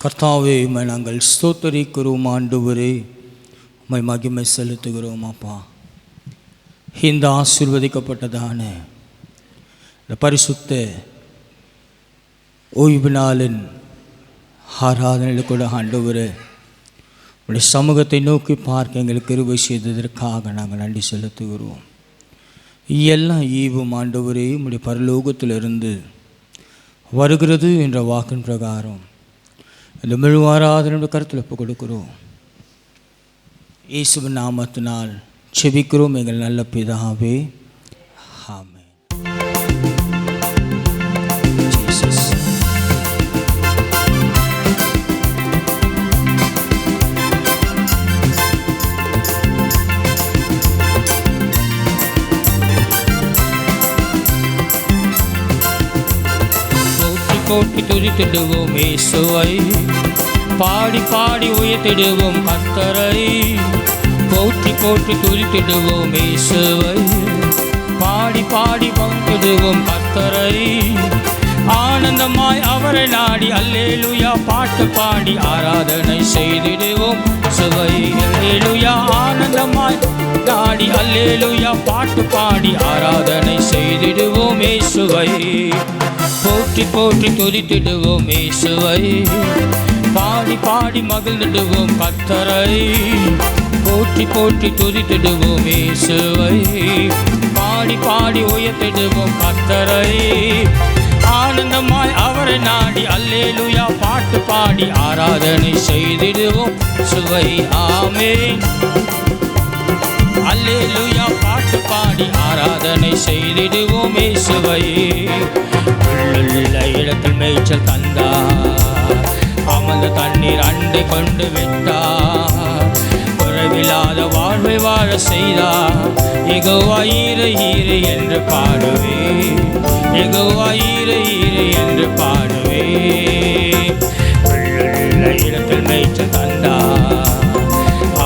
கர்த்தாவே, உம்மை நாங்கள் ஸ்தோத்தரிக்கிறோம். ஆண்டவரே, உம்மை மகிமை செலுத்துகிறோம். அப்பா, இந்த ஆசீர்வதிக்கப்பட்டதான இந்த பரிசுத்த ஓய்வு நாளின் ஆராதனையில் கூட ஆண்டவரே, உடைய சமூகத்தை நோக்கி பார்க்க எங்களுக்கு கிருபை செய்ததற்காக நாங்கள் நன்றி செலுத்துகிறோம். எல்லாம் ஈவும் ஆண்டவரே உடைய பரலோகத்திலிருந்து வருகிறது என்ற வாக்கின் பிரகாரம் இந்த முழு ஆராதனையோட கருத்தில் ஒப்புக் கொடுக்கிறோம். இயேசுவின் நாமத்தினால் செபிக்கிறோம் எங்கள் நல்ல பிதாவே, ஆமென். போற்றி துதித்திடுவோம் இயேசுவை, பாடி பாடி உயர்த்திடுவோம் கர்த்தரை. போற்றி போற்றி துதித்திடுவோம் இயேசுவை, பாடி பாடி பங்கிடுவோம் கர்த்தரை. ஆனந்தமாய் அவரை நாடி அல்லேலூயா பாட்டு பாடி ஆராதனை செய்திடுவோம் சுவை. அல்லேலூயா ஆனந்தமாய் நாடி அல்லேலூயா பாட்டு பாடி ஆராதனை செய்திடுவோம் இயேசுவை. போற்றி போற்றி துதித்திடுவோம் இயேசுவை, பாடி பாடி மகிழ்ந்திடுவோம் கர்த்தரை. போற்றி போற்றி துதித்திடுவோம் இயேசுவை, பாடி பாடி உயர்த்திடுவோம் கர்த்தரை. ஆனந்தமாய் அவரை நாடி அல்லேலூயா பாட்டு பாடி ஆராதனை செய்திடுவோம் சுவை. ஆமென். அல்லேலூயா பாட்டு பாடி ஆராதனை செய்திடுவோம் இயேசுவை. உள்ள இடத்தில் மேய்ச்சல் தந்தார், அமர்ந்த தண்ணீர் அண்டை கொண்டு விட்டார். குறைவில்லாத வாழ்வை வாழ செய்தார். யெகோவா ஈரே ஈரே என்று பாடுவே, யெகோவா ஈரே ஈரே என்று பாடுவே. உள்ள இடத்தில் மேய்ச்சல் தந்தார்,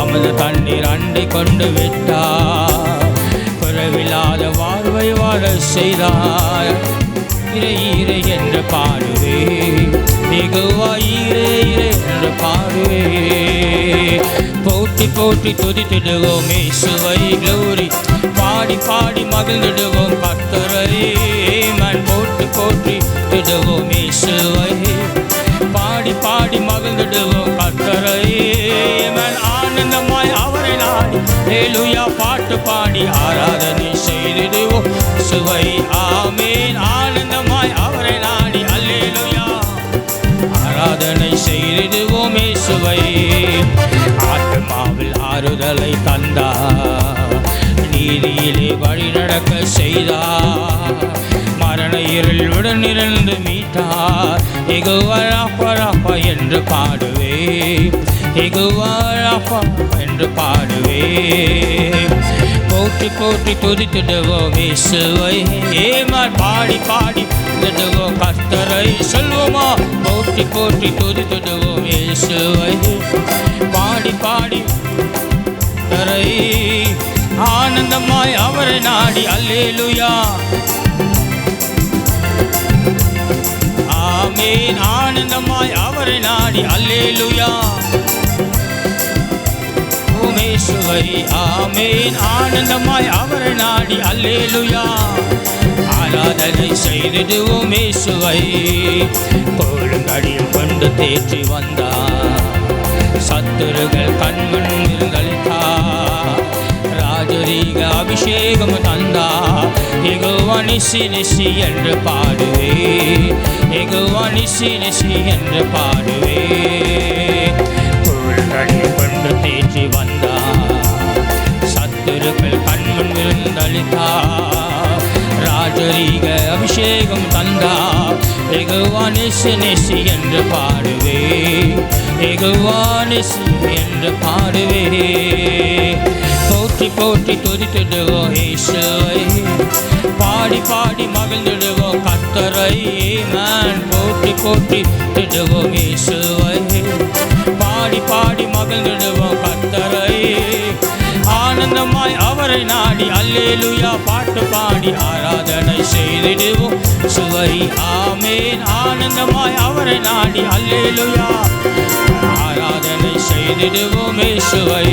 அமர்ந்த தண்ணீர் அண்டை கொண்டு விட்டார். குறைவில்லாத வாழ்வை வாழ செய்தார். ஈரே ஈரே என்று பாடுவே, யெகோவா ஈரே ஈரே என்று பாடுவே. போற்றி போற்றி துதித்திடுவோம் இயேசுவை, க்ளோரி பாடி பாடி மகிழ்ந்திடுவோம் கர்த்தரை. மன் போற்றி போற்றி திடுவோம் இயேசுவை, பாடி பாடி மகிழ்ந்திடுவோம் கர்த்தரை. மன் ஆனந்தமாய் அவரை நாடி அல்லேலூயா பாட்டு பாடி ஆராதனை செய்திடுவோம் சுவை. ஆமென். ஆனந்தமாய் அவரை நாடி அல்லேலூயா ஆராதனை செய்திடுவோம் இயேசுவை. ஆத்மாவில் ஆறுதலை தந்தார், நீதியிலே வழி நடக்க செய்தார். மரண இருள் உடனிருந்து மீட்டார். யெகோவா ராஃபா ராஃபா என்று பாடுவே, யெகோவா ராஃபா என்று பாடுவே. போற்றி போற்றி துதித்திடுவோம் இயேசுவை, ஏமார் பாடி பாடி திடுவோம் கர்த்தரை. சொல்வோமா? போற்றி போற்றி துதித்திடுவோம் இயேசுவை, பாடி பாடி கர்த்தரை. ஆனந்தமாய் அவரை நாடி அல்லேலூயா. ஆமென். ஆனந்தமாய் அவரை நாடி அல்லேலூயா இயேசுவை. ஆமென். ஆனந்தமாய் அவரை நாடி அல்லேலூயா ஆராதனை செய்திடுவோம் இயேசுவை. கொழுங்கடியில் கொண்டு தேற்றி வந்தார், சத்துருகள் கண்முன் இருந்தளித்தார். ராஜரீக அபிஷேகம் தந்தார். யெகோவா நிசி நிசி என்று பாடுவே, யெகோவா நிசி நிசி என்று பாடுவே. கொழுங்கடியில் கொண்டு தேற்றி வந்தார், சத்துருக்கள் கண்முன் இருந்தளித்தார். ராஜரீக அபிஷேகம் தந்தார். யெகோவா நிசி நிசி என்று பாடுவே, யெகோவா நிசி என்று பாடுவே. போற்றி போற்றி துதித்திடுவோம் இயேசுவை, பாடி பாடி மகிழ்ந்திடுவோம் கர்த்தரை. ஆமென். போற்றி போற்றி திடுவோம் இயேசுவை, பாடி பாடி மகிழ்ந்திடுவோம் கர்த்தரை. ஆனந்தமாய் அவர் அவரை நாடி அல்லேலூயா பாட்டு பாடி ஆராதனை செய்திடுவோம் சுவை. ஆமேன். ஆனந்தமாய் அவரை நாடி அல்லேலூயா ஆராதனை செய்திடுவோம் இயேசுவை.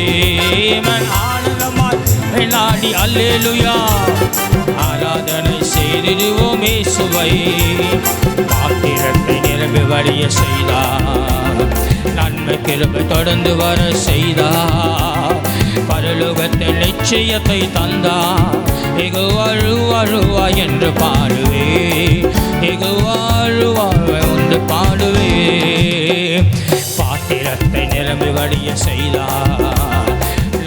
ஆனந்தமாய் நாடி அல்லேலூயா ஆராதனை செய்திடுவோம் இயேசுவை. பாத்திரத்தை நிரம்பி வழிய செய்தார், நன்மை கிருபை தொடர்ந்து வர செய்தார், பரலோகத்தில் நிச்சயத்தை தந்தார். எகு அழுவா என்று பாடுவே, எகு அழுவா என்று பாடுவே. பாத்திரத்தை நிரம்பி வழிய செய்தார்,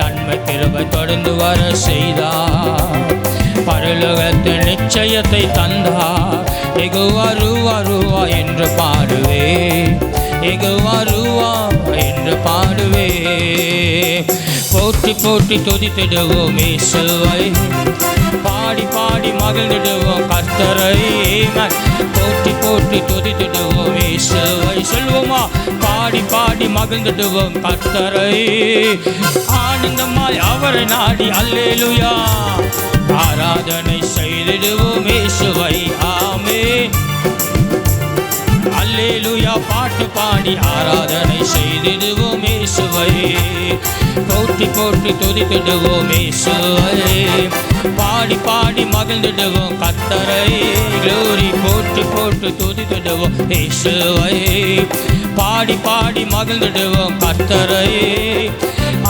நன்மை கிருபை தொடர்ந்து வர செய்தார், பரலோகத்தில் நிச்சயத்தை தந்தார். எகு அழுவா என்று பாடுவே, எகு அழுவா என்று பாடுவே. போற்றி போற்றி துதித்திடுவோம் இயேசுவை, பாடி பாடி மகிழ்ந்திடுவோம் கர்த்தரை. போற்றி போற்றி துதித்திடுவோம் இயேசுவை. சொல்வோமா? பாடி பாடி மகிழ்ந்திடுவோம் கர்த்தரை. ஆனந்தமாய் அவரை நாடி அல்லேலூயா ஆராதனை செய்திடுவோம் இயேசுவை. ஆமென். அல்லேலூயா பாட்டு பாடி ஆராதனை செய்திடுவோம் இயேசுவை. போற்றி போற்றி துதித்திடுவோம் இயேசுவை, பாடி பாடி மகிழ்ந்திடுவோம் கர்த்தரை. க்ளோரி. போற்றி போற்றி துதித்திடுவோம் இயேசுவை, பாடி பாடி மகிழ்ந்திடுவோம் கர்த்தரை.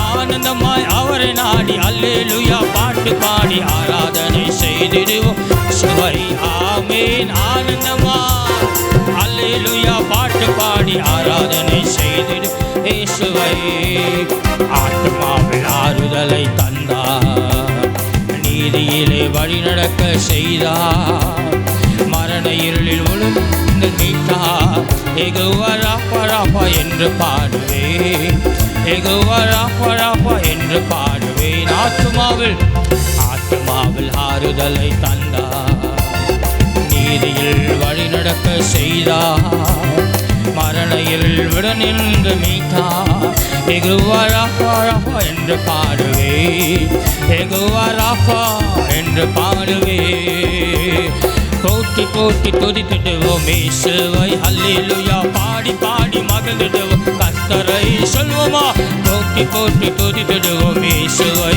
ஆனந்தமாய் அவரை நாடி அல்லேலூயா பாட்டு பாடி ஆராதனை செய்திடுவோம் சுவை. ஆமென். ஆனந்தமாய் அல்லேலூயா பாட்டு பாடி ஆராதனை செய்திடு இயேசுவை. ஆத்மாவில் ஆறுதலை தந்தார், நீதியிலே வழி நடக்க செய்தார், மரண இருளில் விழுந்து மீட்டார். யெகோவா ராப்பா என்று பாடுவே, யெகோவா ராப்பா என்று பாடுவேன். ஆத்மாவில் ஆறுதலை தந்தார், நீதியில் வழி நடக்க செய்தார், மரணையில் விட நின்று மீட்டார். யெகோவா ராப்பா என்று பாடுவே, யெகோவா ராப்பா என்று பாடுவே. போற்றி போற்றி துதித்திடுவோம் இயேசுவை. அல்லேலூயா பாடி பாடி மகிழ்ந்திடுவோம் கர்த்தரை. சொல்வோமா? போற்றி போற்றி துதித்திடுவோம் இயேசுவை.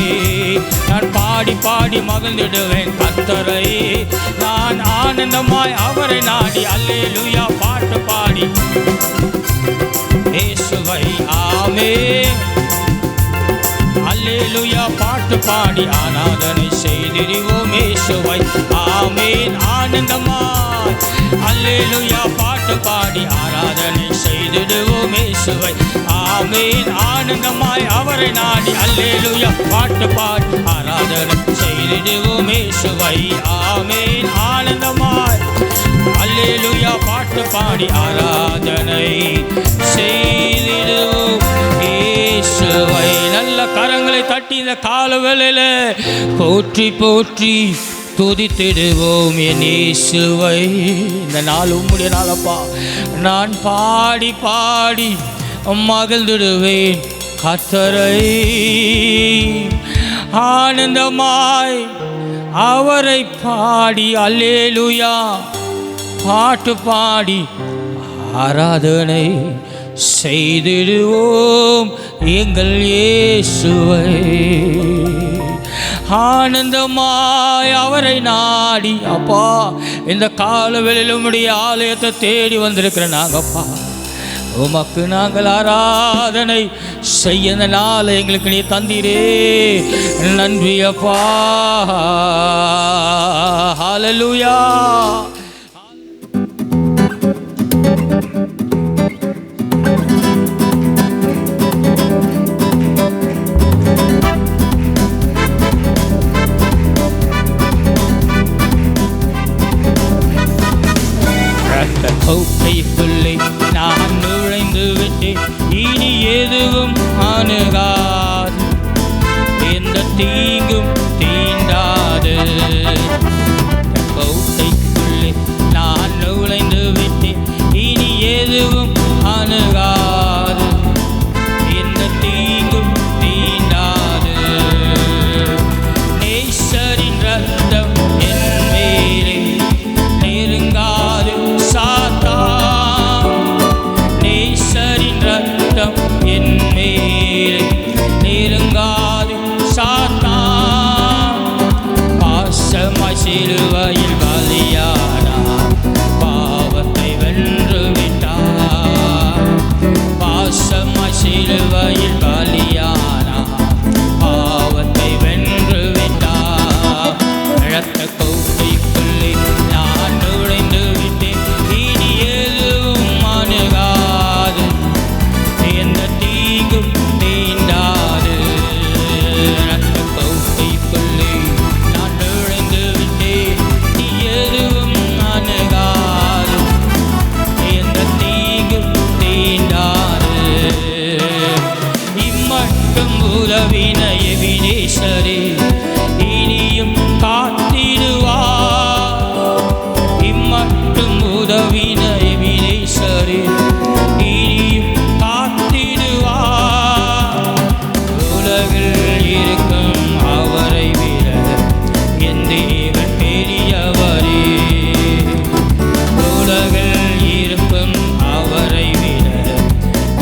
நான் பாடி பாடி மகிழ்ந்திடுவேன் கர்த்தரை. நான் ஆனந்தமாய் அவரை நாடி அல்லேலூயா பாட்டு பாடி இயேசுவை. ஆமென். அல்லேலூயா பாட்டு பாடி ஆராதனை செய்திடுவோம் இயேசுவை. ஆமென். ஆனந்தமாய் அல்லேலூயா பாட்டு பாடி ஆராதனை செய்திடுவோம் இயேசுவை. ஆமென். ஆனந்தமாய் அவரை நாடி அல்லேலூயா பாட்டு பாடி ஆராதனை செய்திடுவோம் இயேசுவை. ஆமென். ஆனந்தமாய் அல்லேலூயா பாட்டு பாடி ஆராதனை செய்திடுவோம் இயேசுவை. நல்ல கரங்களை தட்டி இந்த கால வேளையில போற்றி போற்றி துதித்திடுவோம் என் இயேசுவை. இந்த நாள் உம்முடைய நாளப்பா, நான் பாடி பாடி மகிழ்ந்திடுவேன் கர்த்தரை. ஆனந்தமாய் அவரை பாடி அல்லேலூயா பாட்டு பாடி ஆராதனை செய்திடுவோம் எங்கள் இயேசுவை. ஆனந்தமாய் அவரை நாடி அப்பா இந்த காலவெளியில் உம்முடைய ஆலயத்தை தேடி வந்திருக்கிற நாங்கப்பா, உமக்கு நாங்கள் ஆராதனை செய்ய இந்த நாளை எங்களுக்கு நீ தந்தீரே, நன்றி அப்பா. ஹல்லேலூயா. கோட்டைக்குள்ளே நான் நுழைந்து விட்டேன், இனி எதுவும் அணுகாது, எந்த தீங்கும் தீண்டாது. கோட்டைக்குள்ளே நான் நுழைந்து விட்டேன், இனி எதுவும் அணுகாது, எந்த தீங்கும் தீண்டாது. சாத்தான் பாசமாய் சிலுவையில் பலியானார், பாவத்தை வென்று விட்டார். பாசமாய் சிலுவையில் பலியானார், பாவத்தை வென்று விட்டார். இரத்த கோட்டைக்குள்ளே நான் நுழைந்து விட்டேன், இனி எதுவும் அணுகாது, எந்த தீங்கும் தீண்டாது. இரத்த கோட்டைக்குள்ளே நான் நுழைந்து விட்டேன், நீ எதுவும் அணுகாது, எந்த தீங்கும் தீண்டாது. இம்மட்டும் உதவின எபினேசரே இனியும் காத்திடுவார். இம்மட்டும் உதவின எபினேசரே இனியும் காத்திடுவார். உலகில் இருக்கும் அவரை விட என் தேவன் பெரியவரே. உலகில் இருக்கும் அவரை விட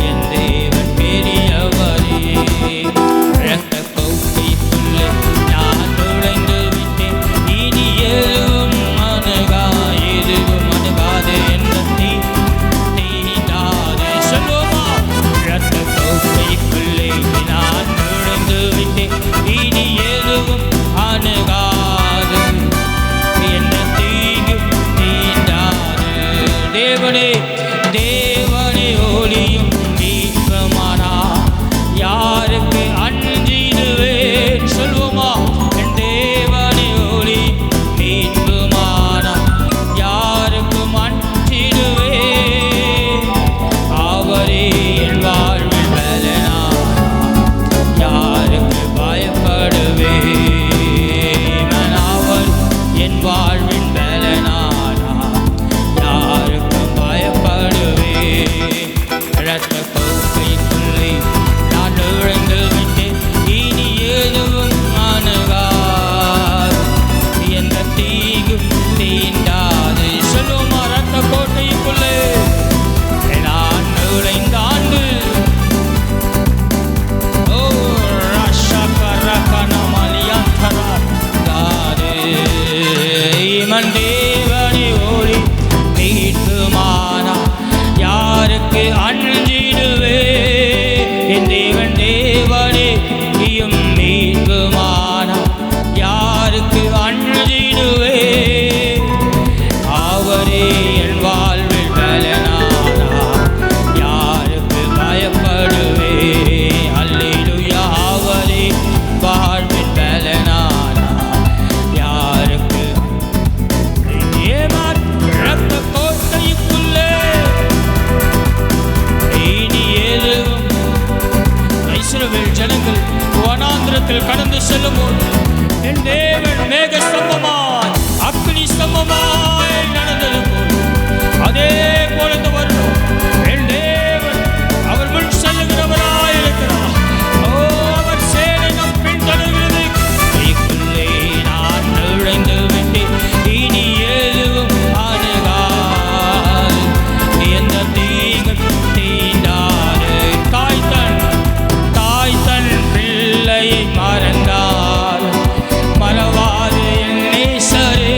என் தேவன் பெரியவரே. இரத்த கோட்டைக்குள்ளே நான் நுழைந்து விட்டேன், இனி எதுவும் அணுகாது, எந்த தீண்டாது. சொல்லுவோமா? இரத்த கோட்டைக்குள்ளே நான் நுழைந்து விட்டேன், இனி எதுவும் அணுகாது, எந்த தீங்கும் தீண்டாது. தேவனே தேவனே ஒளியும் தீபமானார், யாருக்கு அஞ்சிடுவேன்? சொல்லுவோமா? என் தேவனே ஒளி மீட்புமானார், யாருக்கும் அஞ்சிடுவேன். அவரே என் வாழ்வில் பலனானார், யாருக்கு பயப்படுவேன்? அவர் என் வாழ்வின் பலனானார், யாருக்கும் பயப்படுவேன். இரத்த கோட்டைக்குள்ளே நான் நுழைந்து விட்டேன், இனி எதுவும் அணுகாது, எந்த தீங்கும் தீண்டாது. சொல்லுவோமா? இரத்த கோட்டைக்குள்ளே நான் நுழைந்தாண்டு. ஓ ரஷகரகனமலியந்தரா தாரே. இமன் தேவனே ஒளி மீட்புமானார், யாருக்கு அஞ்சிடுவே? என் தேவன் தேவனே இயும் மீட்புமானார், யாருக்கு அஞ்சிடுவே? அவரே என் வாழ்வில் பலனானார், யாருக்கு பயப்படுவே? அல்லேலூயா. அவரே வாழ்வில் பலனானார், யாருக்கு ஏமாற் இரத்த கோட்டைக்குள்ளே இனி எதுவும். இஸ்ரவேல் ஜனங்கள் வனாந்திரத்தில் கடந்து செல்லும்போது என் தேவன் மேக ஸ்தம்பமாய் அக்னி ஸ்தம்பமாய் நடந்தது போல், அதே போல இந்த வருடம் என் தேவன் அவர் முன் செல்லுகிறவராய் இருக்கிறார். ஓ, அவர் சேனை நம் பின்தொடர்கிறது. கைக்குள்ளே நான் நுழைந்து விட்டேன், இனி எதுவும் அணுகாது, எந்த தீங்கும் தீண்டாது. தாய் தன் பிள்ளையை மறந்தார், மறவாது என் நேசரே.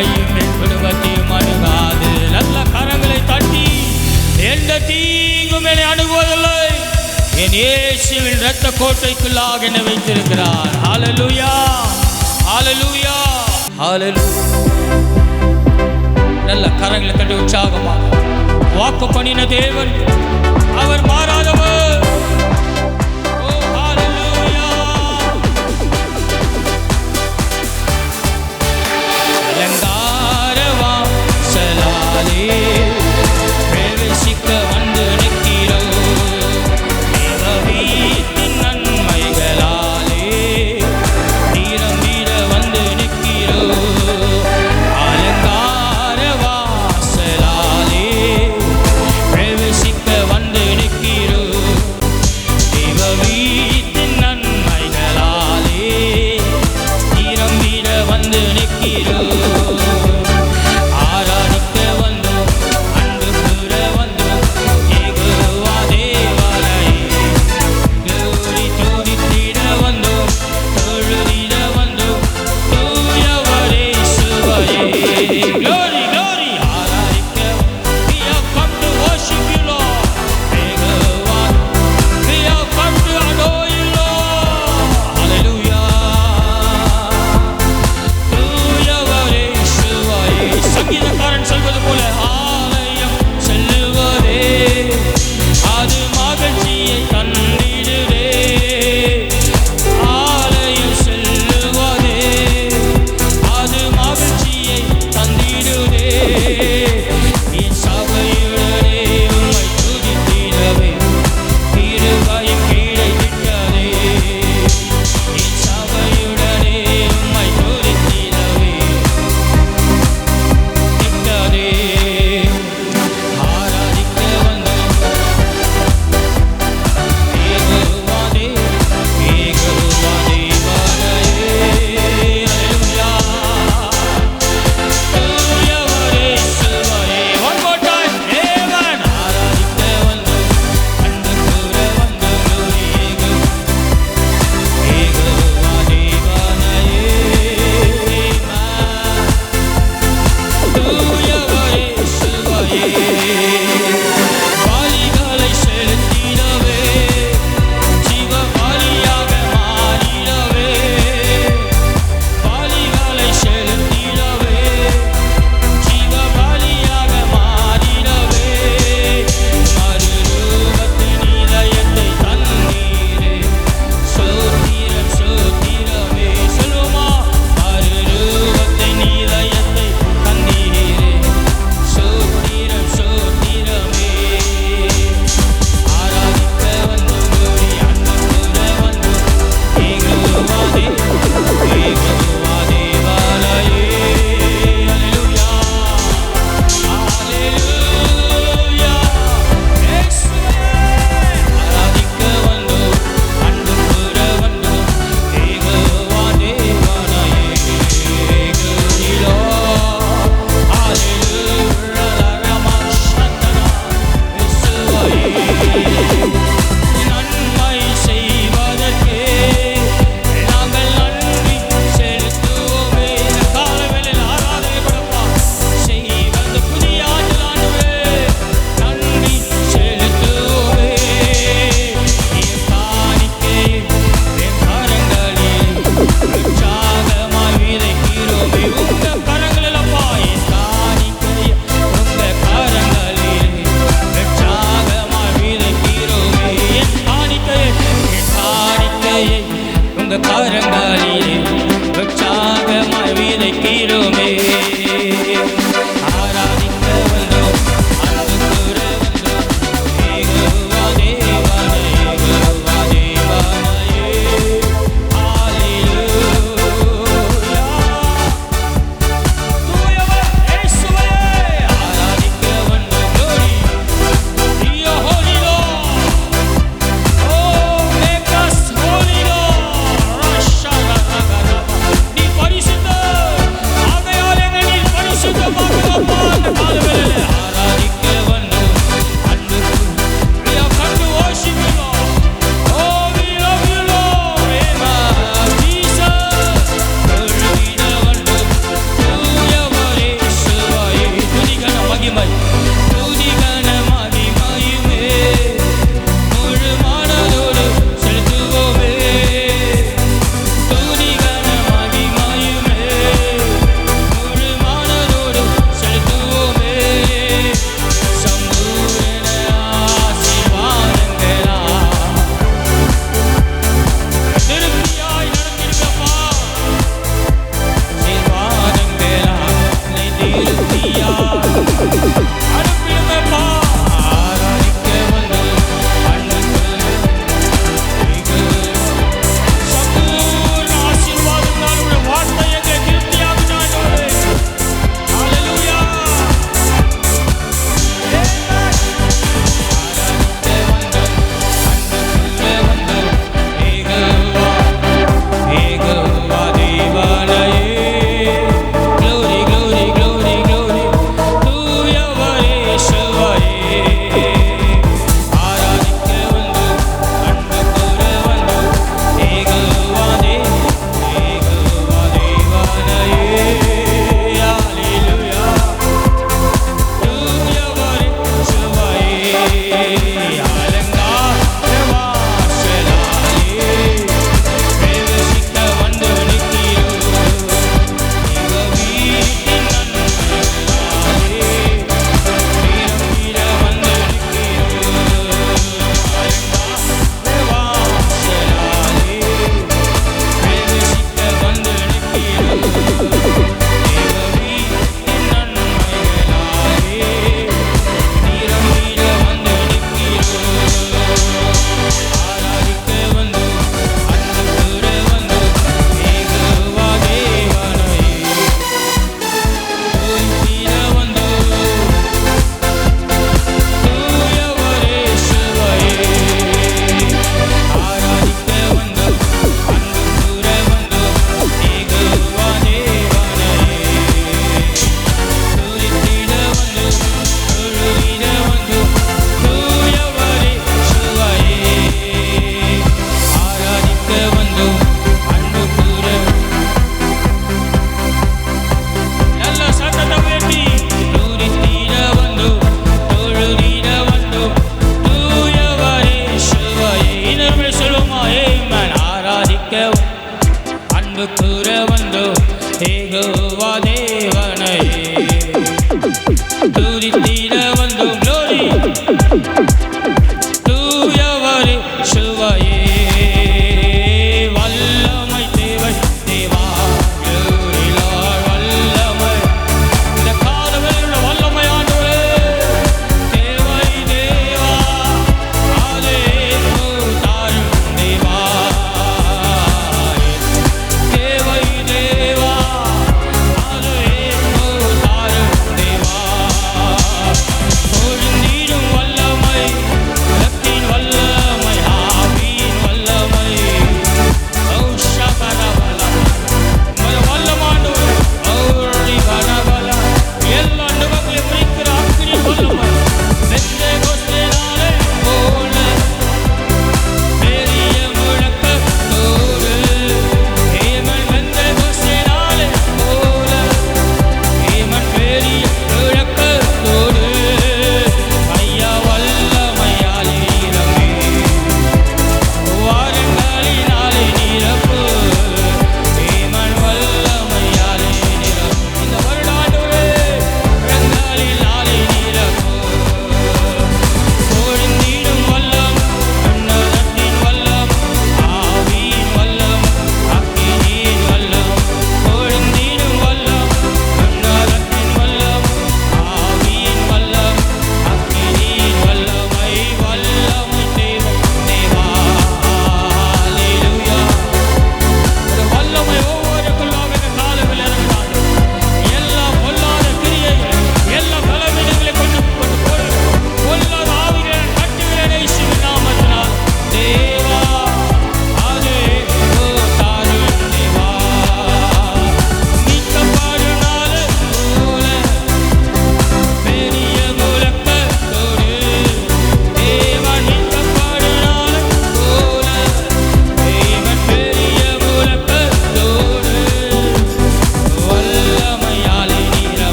உன்னையும் என் குடும்பத்தையும் அணுகாது. நல்ல கரங்களை தட்டி, எந்த தீங்கும் என்னை அணுகுவதில்லை, என் இயேசுவின் இரத்த கோட்டைக்குள்ளாக என்னை வைத்திருக்கிறார். ஹல்லேலூயா, ஹல்லேலூயா, ஹல்லேலூயா. நல்ல கரங்களை தட்டி உற்சாகமாக வாக்கு பண்ணின தேவன், அவர் மாறாதவர். ஓ ஹல்லேலூயா. அலங்கார வாசலாலே பிரவேசிக்க வந்து நிற்கிறோம். தேவ வீட்டின் நன்மைகளாலே நிரம்பிட வந்து நிற்கிறோம். அலங்கார வாசலாலே பிரவேசிக்க வந்து நிற்கிறோம். தேவ வீட்டின் நன்மைகளாலே நிரம்பிட வந்து நிற்கிறோம். ஆராதிக்க வந்தோம், அன்பு கூற வந்தோம், யெகோவா தேவாலயே. glory துதித்திட வந்தோம், தொழுதிட வந்தோம், தூயவரே சுவையே. glory, glory. ஆராதிக்க, we have come to worship you, Lord. Jehovah, we have come to adore you, Lord. Hallelujah. தூயவரே சுவையே. சங்கீதக்காரன் சொல்வது போல, ஆலயம் செல்லுவதே அது மகிழ்ச்சியை தந்திடுதே. ஆலயம் செல்லுவதே அது மகிழ்ச்சியை தந்திடுதே. என் சபையுடனே உம்மை துதித்திடவே கிருபையும் கிடைத்திட்டதே. என் சபையுடனே உம்மை துதித்திடவே கிட்டதே. ஆராதிக்க வந்தோம், யெகோவா தேவாலயே. ஹல்லேலூயா. தூயவரே சுவையே. One more time. தேவன் ஆராதிக்க வந்தோம், அன்பு கூற வந்தோம், glory யெகோவா தேவாலயே. தூயவரே சுவையே. பலிகளை செலுத்திடவே, ஜீவ பலியாக மாறிடவே. பலிகளை செலுத்திடவே, ஜீவ பலியாக மாறிடவே. மறுரூபத்தின் இதயத்தை தந்தீரே, சோத்திரம் சோத்திரமே. சொல்லுமா, மறுரூபத்தின் இதயத்தை தந்தீரே, Glory, glory, glory, glory.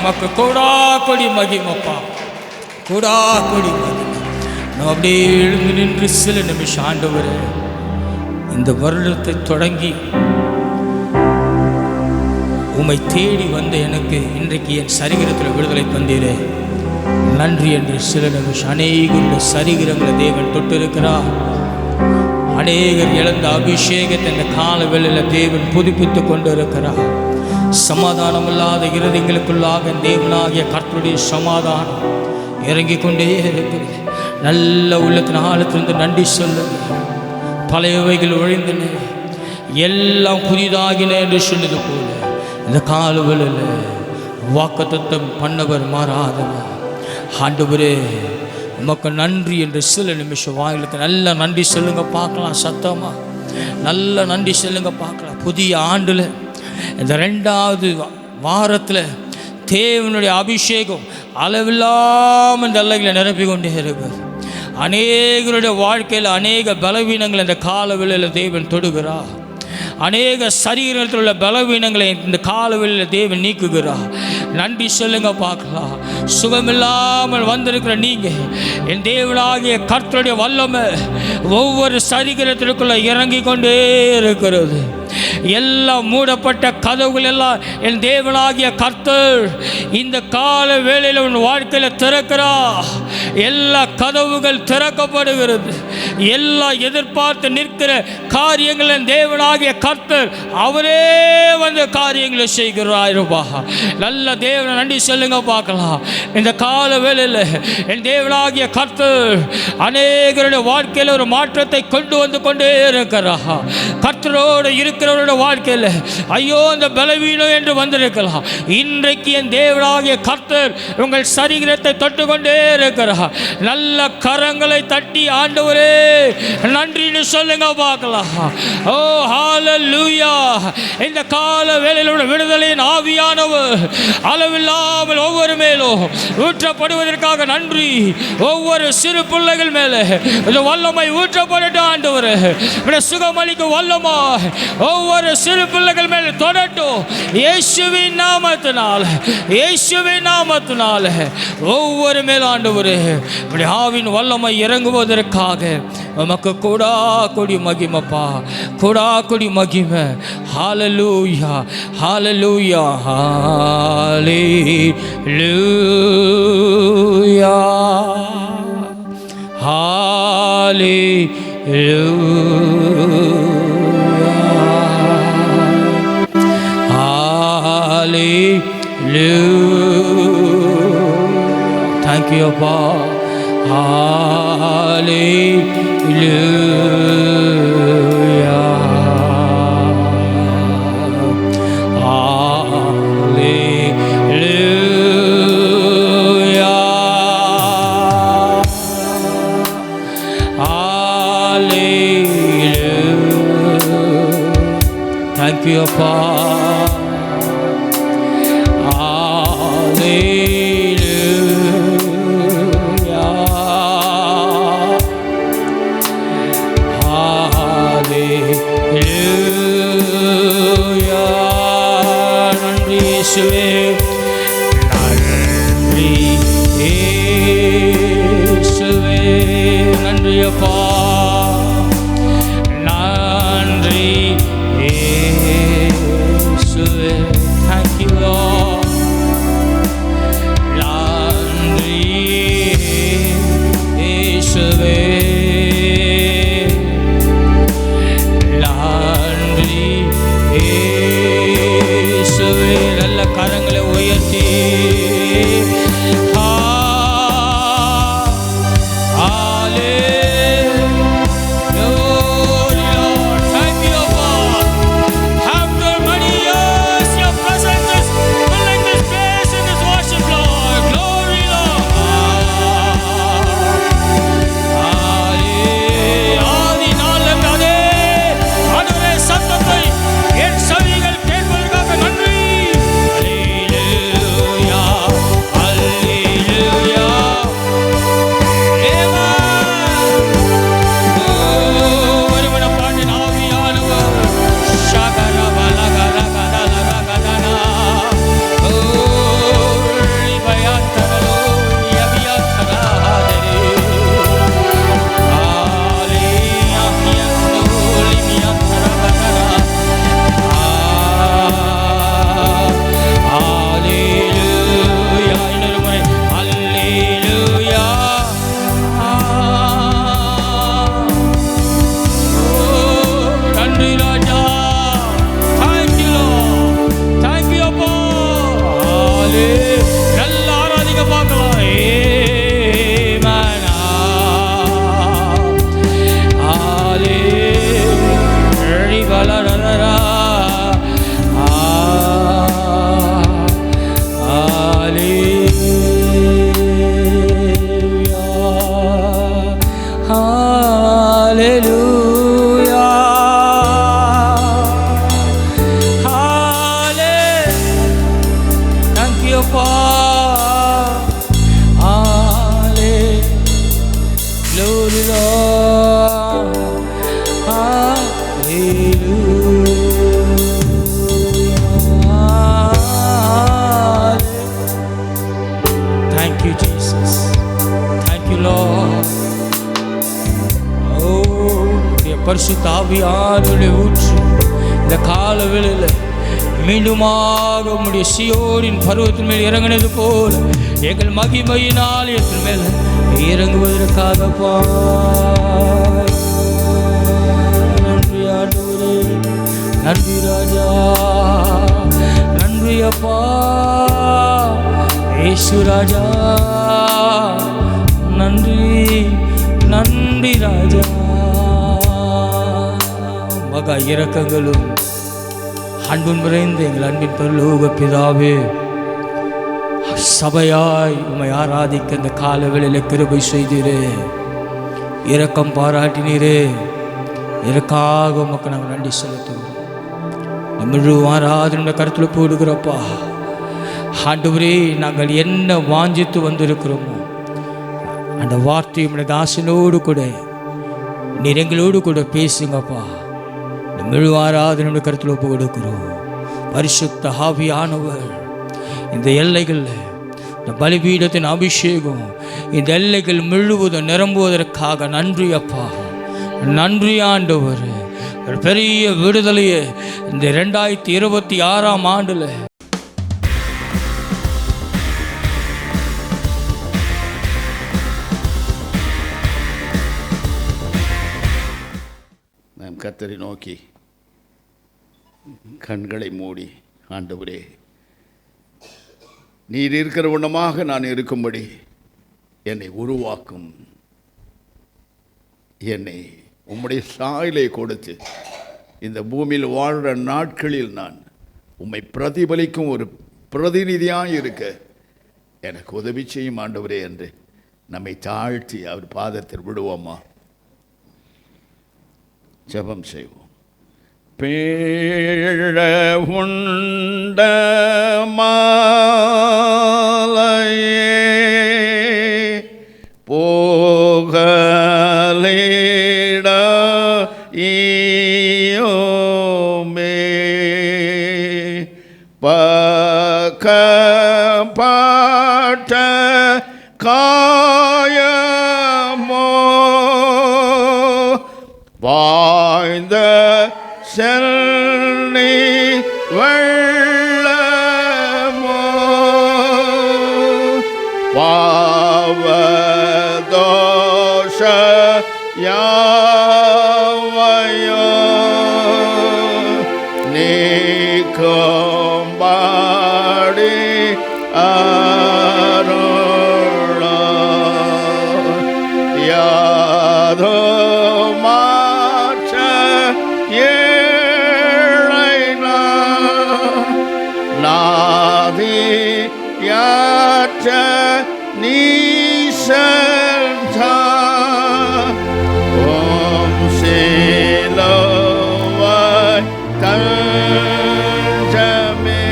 உமக்கு கோடா கொடி மகிமப்பா, கோடா கொடி மகிமை. நான் அப்படியே எழுந்து நின்று சில நிமிஷம் ஆண்டவரே, இந்த வருடத்தை தொடங்கி உம்மை தேடி வந்த எனக்கு இன்றைக்கு என் சரீரத்தில் விடுதலை தந்தீரே, நன்றி என்று சில நிமிஷம். அநேகருடைய சரீரங்களை தேவன் தொட்டிருக்கிறார். அநேகர் இழந்த அபிஷேகத்தை இந்த கால வேளையில் தேவன் புதுப்பித்து கொண்டு இருக்கிறார். சமாதானம் இல்லாத இருதயங்களுக்குள்ளாக தேவனாகிய கர்த்தருடைய சமாதானம் இறங்கி கொண்டே இருக்கிறது. நல்ல உள்ளத்தின் ஆழத்திலிருந்து நன்றி சொல்லுங்க. பழையவைகள் ஒழிந்தன, எல்லாம் புதிதாகின என்று சொன்னது போல இந்த காலவெளியில் வாக்குத்தத்தம் பண்ணவர் மாறாதவர். ஆண்டவரே உமக்கு நன்றி என்று சில நிமிஷம் வாயிலுக்கு நல்ல நன்றி சொல்லுங்க பார்க்கலாம். சத்தமா நல்ல நன்றி சொல்லுங்க பார்க்கலாம். புதிய ஆண்டில் இந்த 2வது வாரத்தில் தேவனுடைய அபிஷேகம் அளவில்லாமல் இந்த எல்லைகளை நிரப்பி கொண்டே இருக்கிறது. அநேகருடைய வாழ்க்கையில் அநேக பலவீனங்கள் இந்த காலவெளியில் தேவன் தொடுகிறார். அநேக சரீரத்தில் உள்ள பலவீனங்களை இந்த காலவெளியில் தேவன் நீக்குகிறார். நன்றி சொல்லுங்க பார்க்கலாம். சுகமில்லாமல் வந்திருக்கிற நீங்கள், என் தேவனாகிய கர்த்தருடைய வல்லமை ஒவ்வொரு சரீரத்திற்குள்ள இறங்கி கொண்டே இருக்கிறது. எல்லாம் மூடப்பட்ட கதவுகள் எல்லாம் என் தேவனாகிய கர்த்தர் இந்த கால வேளையில் உன் வாழ்க்கையில் திறக்கிறார். எல்லா கதவுகள் திறக்கப்படுகிறது. எல்லா எதிர்பார்த்து நிற்கிற காரியங்கள் என் தேவனாகிய கர்த்தர் அவரே வந்து காரியங்களை செய்கிறாருப்பா. நல்ல தேவனை நன்றி சொல்லுங்க பார்க்கலாம். இந்த கால வேளையில் என் தேவனாகிய கர்த்தர் அநேகருடைய வாழ்க்கையில் ஒரு மாற்றத்தை கொண்டு வந்து கொண்டே இருக்கிறார். கர்த்தரோடு இருக்கிறவருடைய வாழ்க்கையில் ஐயோ இந்த பலவீனம் என்று வந்திருக்கலாம். இன்றைக்கு என் தேவனாகிய கர்த்தர் உங்கள் சரீரத்தை தொட்டுக்கொண்டே இருக்கிறார். நல்ல கரங்களை தட்டி ஆண்டவரே நன்றின்னு சொல்லுங்க பார்க்கலாம். ஓ ஹalleluya. இந்த கால வேளையில் விடுதலையின் ஆவியானவர் அளவில்லாமல் ஒவ்வொரு மேலும் ஊற்றப்படுவதற்காக நன்றி. ஒவ்வொரு சிறு பிள்ளைகள் மேலே இந்த வல்லமை ஊற்றப்படட்டும் ஆண்டவரே. சுகமளிக்கும் வல்லமா ஒவ்வொரு சிறு பிள்ளைகள் மேலே தொடட்டும் இயேசுவின் நாமத்தினால், இயேசுவின் நாமத்தினால் ஒவ்வொரு மேலும் ஆண்டவரே ஆவின் வல்லமை இறங்குவதற்காக உமக்கு கோடா கொடி மகிமைப்பா, கோடா கொடி மகிமை. ஹalleluya, ஹalleluya, ஹalleluya, hallelujah. Thank you, Abba. Hallelujah. Hallelujah. Hallelujah. Thank you, Abba. அப்பா. ஆலே glory Lord. Thank you Jesus. Thank you Lord. பரிசுத்த ஆவியானவருடைய ஊற்று இந்த கால வேளையில் மீண்டுமாக உம்முடைய சீயோனின் பருவத்தின் மேல் இறங்கினது போல எங்கள் மகிமையினால் எங்கள் மேல் இறங்குவதற்காகப்பா. நன்றி ஆண்டவரே, நன்றி ராஜா, நன்றி அப்பா இயேசு ராஜா, நன்றி நன்றி ராஜா. மகா இரக்கங்களும் அன்பும் நிறைந்த எங்கள் அன்பின் பரலோக பிதாவே, சபையாய் உம்மை ஆராதிக்க இந்த கால வேளையில் கிருபை செய்தீரே, இரக்கம் பாராட்டினீரே. இதற்காக உமக்கு நாங்கள் நன்றி செலுத்துவோம். முழு ஆராதனை கருத்தில் போடுகிறப்பா. ஆண்டவரே, நாங்கள் என்ன வாஞ்சித்து வந்திருக்கிறோமோ அந்த வார்த்தை உம்முடைய தாசனோடு கூட நீர் எங்களோடு கூட பேசுங்கப்பா. முழு ஆராதனை கருத்தில் ஒப்பு கொடுக்கிறோம். பரிசுத்த ஆவியானவர் இந்த எல்லைகள், இந்த பலிபீடத்தின் அபிஷேகம் இந்த எல்லைகள் முழுவதும் நிரம்புவதற்காக நன்றி அப்பா, நன்றி ஆண்டவர். ஒரு பெரிய விடுதலையை இந்த 2026ஆம் ஆண்டில் நாம் கர்த்தரை நோக்கி கண்களை மூடி, ஆண்டவரே நீர் இருக்கிற வண்ணமாக நான் இருக்கும்படி என்னை உருவாக்கும், என்னை உம்முடைய சாயலை கொடுத்து இந்த பூமியில் வாழ்கிற நாட்களில் நான் உம்மை பிரதிபலிக்கும் ஒரு பிரதிநிதியாக இருக்க எனக்கு உதவி செய்யும் ஆண்டவரே என்று நம்மை தாழ்த்தி அவர் பாதத்தில் விடுவோமா? ஜெபம் செய்வோம். பேழ உண்ட மாலையே போகலிட ஈயோமே பக்கப்பட்ட காயமோ வாய்ந்த செல்னி வெள்ளமோ பாவதோஷ யாவையோ நீக்கும்படி அருளோ யாதோ யாற்ற நீசா ஓம் சேலோவாய் தஞ்சமே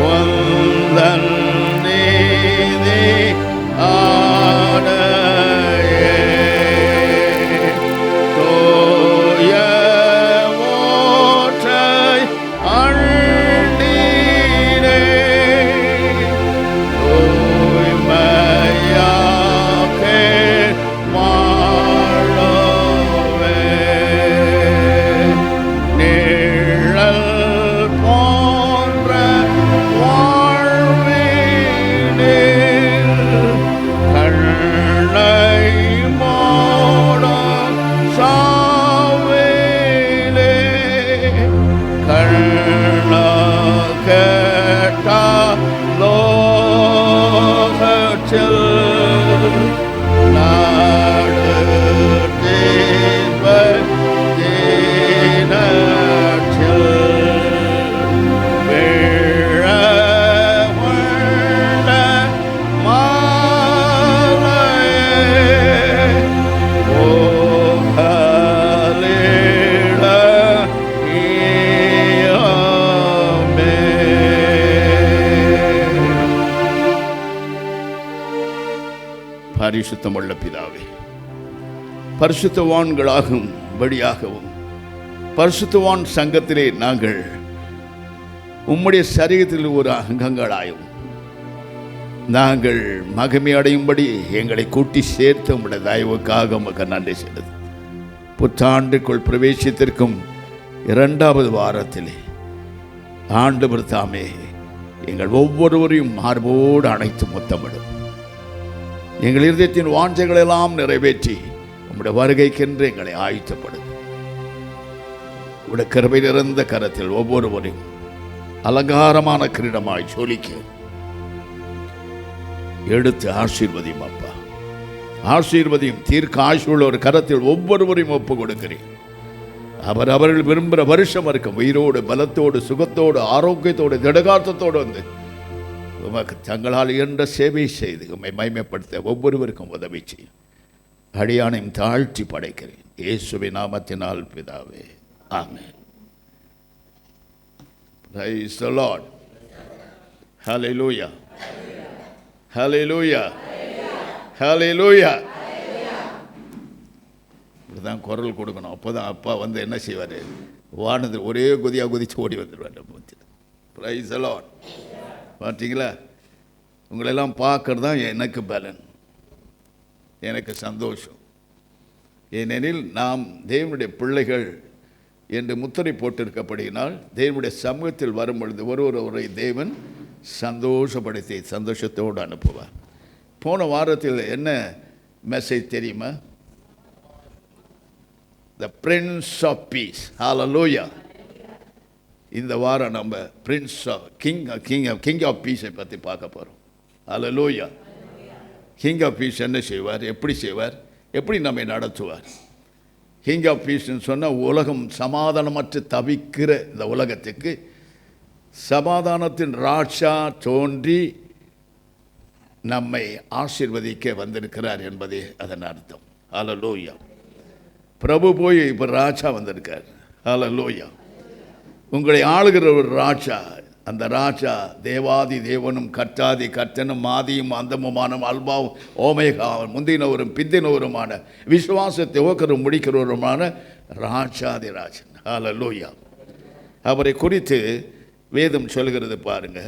வந்தன் நீதி ஆடையே தோய ஓற்றை பரிசுத்தமுள்ள பிதாவே, பரிசுத்தவான்களாகும் வழியாகவும் பரிசுத்தவான் சங்கத்திலே நாங்கள் உம்முடைய சரீரத்தில் ஒரு அங்கங்களாயும் நாங்கள் மகிமை அடையும்படி எங்களை கூட்டி சேர்த்து உம்முடைய தயவுக்காக உமக்கு நன்றி செய்தது. புத்தாண்டுக்குள் பிரவேசித்திருக்கும் 2வது வாரத்திலே ஆண்டவர் தாமே எங்கள் ஒவ்வொருவரையும் மார்போடு அணைத்து முத்தமிடும். எங்கள் இருதயத்தின் வாஞ்சைகளெல்லாம் நிறைவேற்றி உம்முடைய வருகைக்கென்று எங்களை ஆயத்தப்படும். உடைய கிருபை நிறைந்த கரத்தில் ஒவ்வொருவரையும் அலங்காரமான கிரீடமாய் ஜொலிக்க எடுத்து ஆசீர்வதியும் அப்பா, ஆசீர்வதியும். தீர்க்க ஆயுள்ள ஒரு கரத்தில் ஒவ்வொருவரையும் ஒப்பு கொடுக்கிறேன். அவர்கள் விரும்புகிற வருஷம் இருக்கும் உயிரோடு பலத்தோடு சுகத்தோடு ஆரோக்கியத்தோடு திடகார்த்தத்தோடு வந்து உமக்கு தங்களால் என்ற சேவை செய்து உம்மை மகிமைப்படுத்த ஒவ்வொருவருக்கும் உதவி செய்யும். அடியானையும் தாழ்த்தி படைக்கிறேன் இயேசுவின் நாமத்தினால் பிதாவே, ஆமென். Praise the Lord. Hallelujah. Hallelujah. Hallelujah. இப்படிதான் குரல் கொடுக்கணும். அப்போதான் அப்பா வந்து என்ன செய்வார், வானது ஒரே குதியாக குதித்து ஓடி வந்துடுவார். Praise the Lord. பார்த்தீங்களா, உங்களெல்லாம் பார்க்கறது தான் எனக்கு பலன், எனக்கு சந்தோஷம். ஏனெனில் நாம் தேவனுடைய பிள்ளைகள் என்று முத்திரை போட்டிருக்கப்படினால் தேவனுடைய சமூகத்தில் வரும் பொழுது ஒருவரை தேவன் சந்தோஷப்படுத்தி சந்தோஷத்தோடு அனுப்புவார். போன வாரத்தில் என்ன மெசேஜ் தெரியுமா? The Prince of Peace. Hallelujah. இந்த வாரம் நம்ம பிரின்ஸ் ஆஃப் கிங் ஆஃப் பீஸை பற்றி பார்க்க போகிறோம். Hallelujah. கிங் ஆஃப் பீஸ் என்ன செய்வார், எப்படி செய்வார், எப்படி நம்மை நடத்துவார்? கிங் ஆஃப் பீஸ்ன்னு சொன்னால் உலகம் சமாதானமற்று தவிக்கிற இந்த உலகத்துக்கு சமாதானத்தின் ராஜா தோன்றி நம்மை ஆசீர்வதிக்க வந்திருக்கிறார் என்பதே அதன் அர்த்தம். ஹல்லேலூயா. பிரபு போய் இப்போ ராஜா வந்திருக்கார். ஹல்லேலூயா. உங்களை ஆளுகிற ஒரு ராஜா, அந்த ராஜா தேவாதி தேவனும் கர்த்தாதி கர்த்தனும் மாதியும் அந்தமுமான அல்பாவும் ஓமேகாவும் முந்தினவரும் பிந்தினவருமான விசுவாசத்தை ஓக்கரும் முடிக்கிறவருமான ராஜாதி ராஜன். ஹல்லேலூயா. அவரை குறித்து வேதம் சொல்கிறது பாருங்க.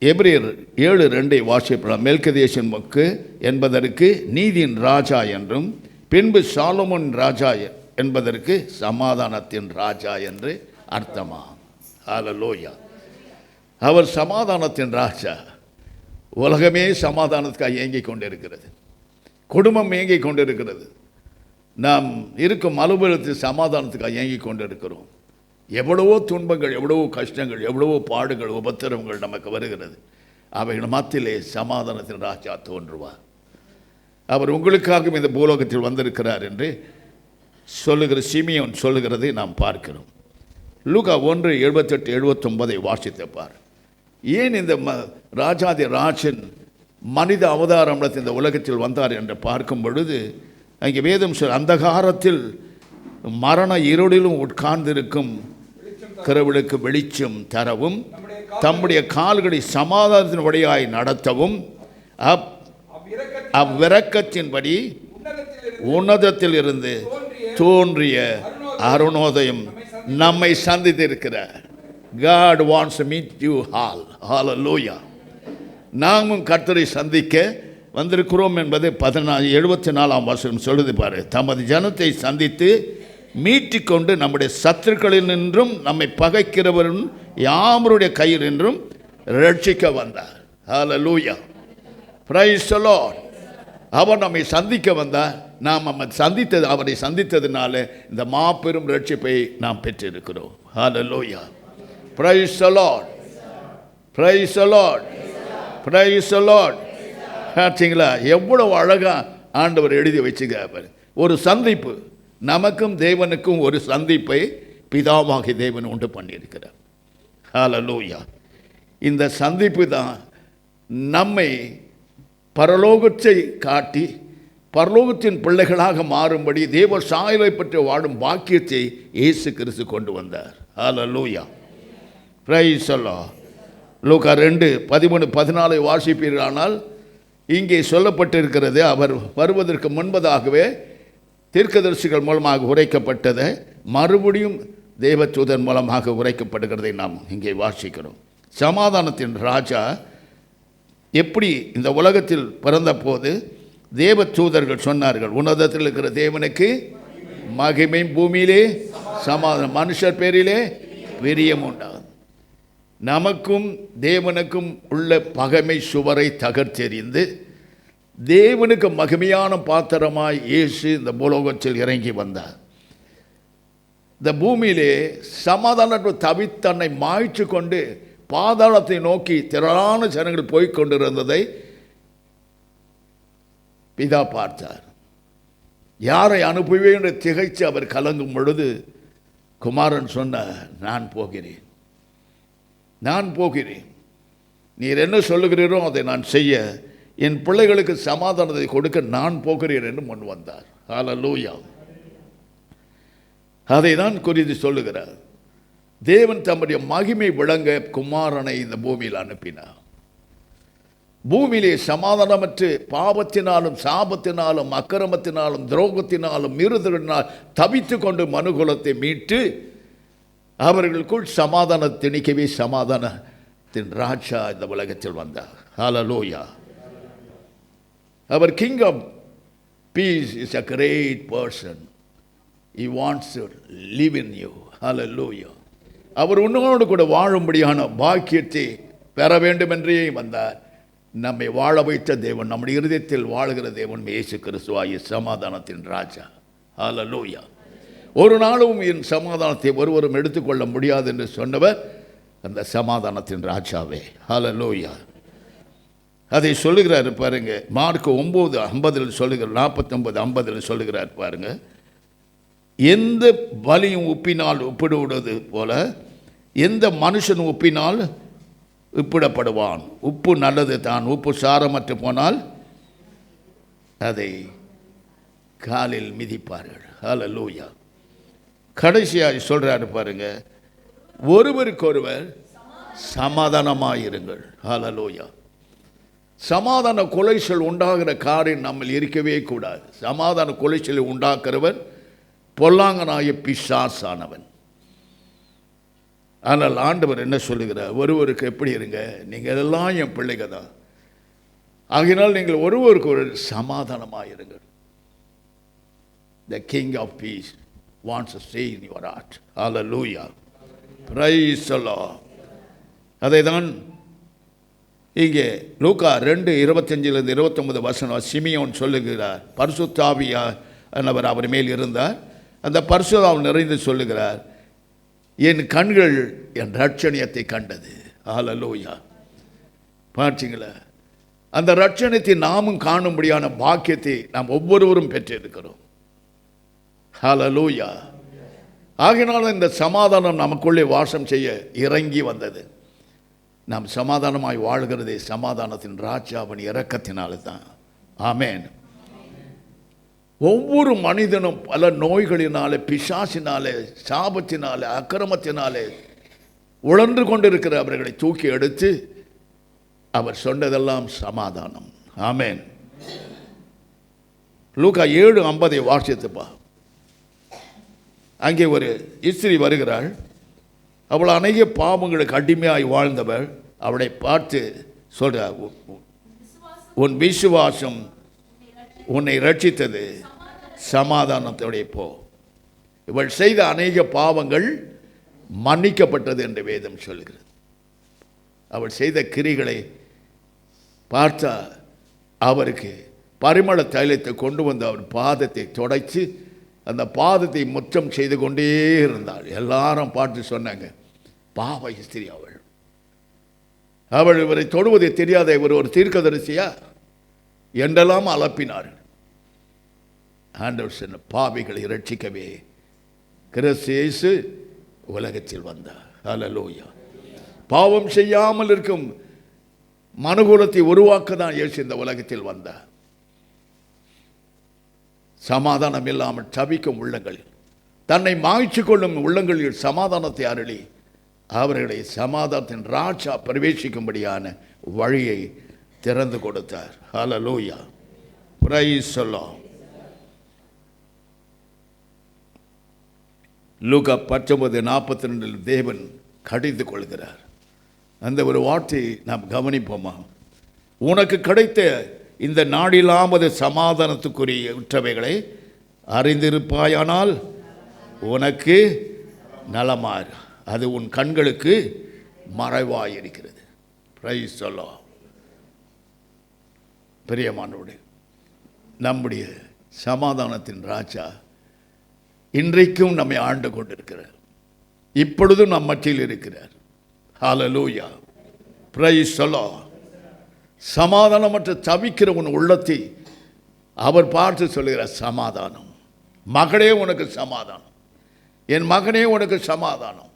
எபிரேயர் 7:2 வாசிப்பலாம். மெல்கிதேசேக்கு என்பதற்கு நீதியின் ராஜா என்றும் பின்பு சாலமோன் ராஜா என்பதற்கு சமாதானத்தின் ராஜா என்று அர்த்தமா. ஹல்லேலூயா. அவர் சமாதானத்தின் ராஜா. உலகமே சமாதானத்துக்காக இயங்கிக் கொண்டிருக்கிறது, குடும்பம் இயங்கிக் கொண்டிருக்கிறது, நாம் இருக்கும் அலுவலகத்தில் சமாதானத்துக்காக இயங்கிக் கொண்டிருக்கிறோம். எவ்வளவோ துன்பங்கள், எவ்வளவோ கஷ்டங்கள், எவ்வளவோ பாடுகள், உபத்திரவங்கள் நமக்கு வருகிறது. அவைகள் மத்தியிலே சமாதானத்தின் ராஜா தோன்றுவார். அவர் உங்களுக்காகவும் இந்த பூலோகத்தில் வந்திருக்கிறார் என்று சொல்லுகிற சிமியோன் சொல்லுகிறதை நாம் பார்க்கிறோம். லூக்கா 1:78-79 வாசித்து பார். ஏன் இந்த ராஜாதி ராஜன் மனித அவதாரம் இந்த உலகத்தில் வந்தார் என்று பார்க்கும் பொழுது அங்கே வேதம் அந்தகாரத்தில் மரண இருளிலும் உட்கார்ந்திருக்கும் கடவுளுக்கு வெளிச்சம் தரவும் தம்முடைய கால்களை சமாதானத்தின் வழியாய் நடத்தவும் அவ்விரக்கத்தின்படி உன்னதத்தில் இருந்து தோன்றிய அருணோதயம் நம்மை சந்தித்திருக்கிறார். God wants to meet you all. Hallelujah. நாமும் கர்த்தரை சந்திக்க வந்திருக்கிறோம் என்பது 74 வசனம் சொல்லுது பாரு. தமது ஜனத்தை சந்தித்து மீட்டிக்கொண்டு நம்முடைய சத்துருக்களில் நின்றும் நம்மை பகைக்கிறவரும் யாவருடைய கையில் நின்றும் ரட்சிக்க வந்தார். Hallelujah. Praise the Lord. அவர் நம்மை சந்திக்க வந்தார். நாம் அவரை சந்தித்ததுனால இந்த மாபெரும் ரட்சிப்பை நாம் பெற்றிருக்கிறோம். Hallelujah. Praise the Lord. Praise the Lord. Praise the Lord. பார்த்தீங்களா எவ்வளவு அழகா ஆண்டவர் எழுதி வச்சுக்கிறார். ஒரு சந்திப்பு, நமக்கும் தேவனுக்கும் ஒரு சந்திப்பை பிதாவாகிய தேவன் உண்டு பண்ணியிருக்கிறார். ஹல்லேலூயா. இந்த சந்திப்பு தான் நம்மை பரலோகத்தை காட்டி பரலோகத்தின் பிள்ளைகளாக மாறும்படி தேவ சாயலை பற்றி வாழும் பாக்கியத்தை இயேசு கிறிஸ்து கொண்டு வந்தார். ஹல்லேலூயா. Praise the Lord. லூக்கா 2:13-14 வாசிப்பீர்களானால் இங்கே சொல்லப்பட்டிருக்கிறது. அவர் வருவதற்கு முன்பதாகவே தீர்க்கதரிசிகள் மூலமாக உரைக்கப்பட்டதை மறுபடியும் தேவதூதன் மூலமாக உரைக்கப்படுகிறதை நாம் இங்கே வாசிக்கிறோம். சமாதானத்தின் ராஜா எப்படி இந்த உலகத்தில் பிறந்தபோது தேவதூதர்கள் சொன்னார்கள், உன்னதத்தில் இருக்கிற தேவனுக்கு மகிமை, பூமியிலே சமாதானம், மனுஷர் பேரிலே பிரியம் உண்டாகும். நமக்கும் தேவனுக்கும் உள்ள பகைமை சுவரை தகர்த்தெறிந்து தேவனுக்கு மகிமையான பாத்திரமாய் இயேசு இந்த பூலோகத்தில் இறங்கி வந்தார். இந்த பூமியிலே சமாதானத்தை தன்னை மாய்ச்சி கொண்டு பாதாளத்தை நோக்கி திரளான ஜனங்கள் போய்கொண்டிருந்ததை பிதா பார்த்தார். யாரை அனுப்புவேன் என்று திகைச்சு அவர் கலங்கும் பொழுது குமாரன் சொன்னார், நான் போகிறேன், நான் போகிறேன், நீர் என்ன சொல்லுகிறீரோ அதை நான் செய்ய, என் பிள்ளைகளுக்கு சமாதானத்தை கொடுக்க நான் போகிறேன் என்று முன் வந்தார். ஹல்லேலூயா. அதை தான் குறித்து சொல்லுகிறார். தேவன் தம்முடைய மகிமை விளங்க குமாரனை இந்த பூமியில் அனுப்பினார். பூமியிலே சமாதானமற்று பாவத்தினாலும் சாபத்தினாலும் அக்கிரமத்தினாலும் துரோகத்தினாலும் மீறுதலினால் தவித்து கொண்டு மனுகுலத்தை மீட்டு அவர்களுக்குள் சமாதானம் திணிக்கவே சமாதானத்தின் ராஜா இந்த உலகத்தில் வந்தார். ஹல்லேலூயா. Our King of Peace is a great person. He wants to live in you. Hallelujah. அவர் உன்னோடு கூட வாழும்படியான பாக்கியத்தை பெற வேண்டும் என்றே வந்தார். நம்மை வாழ வைத்த தேவன், நம்முடைய இருதயத்தில் வாழ்கிற தேவன் இயேசு கிறிஸ்துவாகிய சமாதானத்தின் ராஜா. ஹல்லேலூயா. ஒரு நாளும் என் சமாதானத்தை ஒருவரும் எடுத்துக்கொள்ள முடியாது என்று சொன்னவர் அந்த சமாதானத்தின் ராஜாவே. ஹல்லேலூயா. அதை சொல்லுகிறார் பாருங்க. மார்க் 9:50 சொல்லுகிறார், 49:50 சொல்லுகிறார் பாருங்க. எந்த பலியும் உப்பினால் உப்பிடுவது போல எந்த மனுஷன் உப்பினால் உப்பிடப்படுவான். உப்பு நல்லது தான், உப்பு சாரமற்று போனால் அதை காலில் மிதிப்பார்கள். ஹல்லேலூயா. கடைசியாக சொல்றாரு பாருங்க, ஒருவருக்கொருவர் சமாதானமாயிருங்கள். ஹல்லேலூயா. சமாதான கொலைச்சல் உண்டாகிற காரியம் நம்மில் இருக்கவே கூடாது. சமாதான கொலைச்சலை உண்டாக்குறவன் பொல்லாங்கனாய பிசாசானவன். ஆனால் ஆண்டவர் என்ன சொல்லுகிறார், ஒருவருக்கு எப்படி இருங்க, நீங்கள் எல்லாம் என் பிள்ளைங்க தான், ஆகினால் நீங்கள் ஒருவருக்கு ஒரு சமாதானமாயிருங்கள். The King of Peace wants to stay in your heart. Hallelujah. Praise the Lord. அதை தான் இங்கே லூக்கா 2:25-29 சிமியோன் சொல்லுகிறார். பரிசுத்த ஆவியானவர் அவர் மேல் இருந்தார். அந்த பரிசுத்த ஆவி நிறைந்து சொல்லுகிறார், என் கண்கள் என் ரட்சணியத்தை கண்டது. ஹல்லேலூயா. பார்த்தீங்களா, அந்த ரட்சணியத்தை நாமும் காணும்படியான பாக்கியத்தை நாம் ஒவ்வொருவரும் பெற்றிருக்கிறோம். ஹல்லேலூயா. ஆகினாலும் இந்த சமாதானம் நமக்குள்ளே வாசம் செய்ய இறங்கி வந்தது. நாம் சமாதானமாய் வாழ்கிறதே சமாதானத்தின் ராஜாவின் இரக்கத்தினால தான். ஆமென். ஒவ்வொரு மனிதனும் பல நோய்களினாலே, பிசாசினாலே, சாபத்தினாலே, அக்கிரமத்தினாலே உழன்று கொண்டிருக்கிற அவர்களை தூக்கி எடுத்து அவர் சொன்னதெல்லாம் சமாதானம். ஆமென். லூக்கா 7:50 வாசித்துப்பா. அங்கே ஒரு ஸ்திரீ வருகிறாள். அவள் அநேக பாவங்களுக்கு அடிமையாய் வாழ்ந்தவள். அவளை பார்த்து சொல்றார், உன் விசுவாசம் உன்னை ரட்சித்தது, சமாதானத்தோடைய போ. இவள் செய்த அநேக பாவங்கள் மன்னிக்கப்பட்டது என்று வேதம் சொல்கிறது. அவள் செய்த கிரிகளை பார்த்தா அவருக்கு பரிமள தைலத்தை கொண்டு வந்து அவர் பாதத்தை துடைத்து அந்த பாதத்தை முற்றம் செய்து கொண்டே இருந்தாள். எல்லாரும் பார்த்து சொன்னாங்க, பாவ ஸ்திரீ அவள், அவள் இவரை தொடுவதை தெரியாத இவர் ஒரு தீர்க்கதரிசியா என்றெல்லாம் அலப்பினார்கள். ஆண்டவர் சொன்ன, பாவிகளை இரட்சிக்கவே கிறிஸ்து இயேசு உலகத்தில் வந்தார். ஹல்லேலூயா. பாவம் செய்யாமல் இருக்கும் மனுகுலத்தை உருவாக்க தான் இயேசு இந்த உலகத்தில் வந்தார். சமாதானம் இல்லாமல் தவிக்கும் உள்ளங்களில், தன்னை மாய்ச்சி கொள்ளும் உள்ளங்களில் சமாதானத்தை அருளி அவர்களை சமாதானத்தின் ராஜா பிரவேசிக்கும்படியான வழியை திறந்து கொடுத்தார். ஹல்லேலூயா, பிரைஸ் தி லார்ட். லூக்கா 19:42 தேவன் கடிந்து கொள்கிறார். அந்த ஒரு வார்த்தை நாம் கவனிப்போமா? உனக்கு கிடைத்த இந்த நாடிலாமது சமாதானத்துக்குரிய உற்றவைகளை அறிந்திருப்பாயானால் உனக்கு நலமாறு, அது உன் கண்களுக்கு மறைவாயிருக்கிறது. Price the Lord. பிரியமானவர்களே, நம்முடைய சமாதானத்தின் ராஜா இன்றைக்கும் நம்மை ஆண்டு கொண்டிருக்கிறார். இப்பொழுதும் நம் மத்தியில் இருக்கிறார். ஹல்லேலூயா, பிரைஸ் தி லார்ட். சமாதானமற்ற தவிக்கிற உன் உள்ளத்தை அவர் பார்த்து சொல்கிறார், சமாதானம். மகளே உனக்கு சமாதானம், என் மகனே உனக்கு சமாதானம்.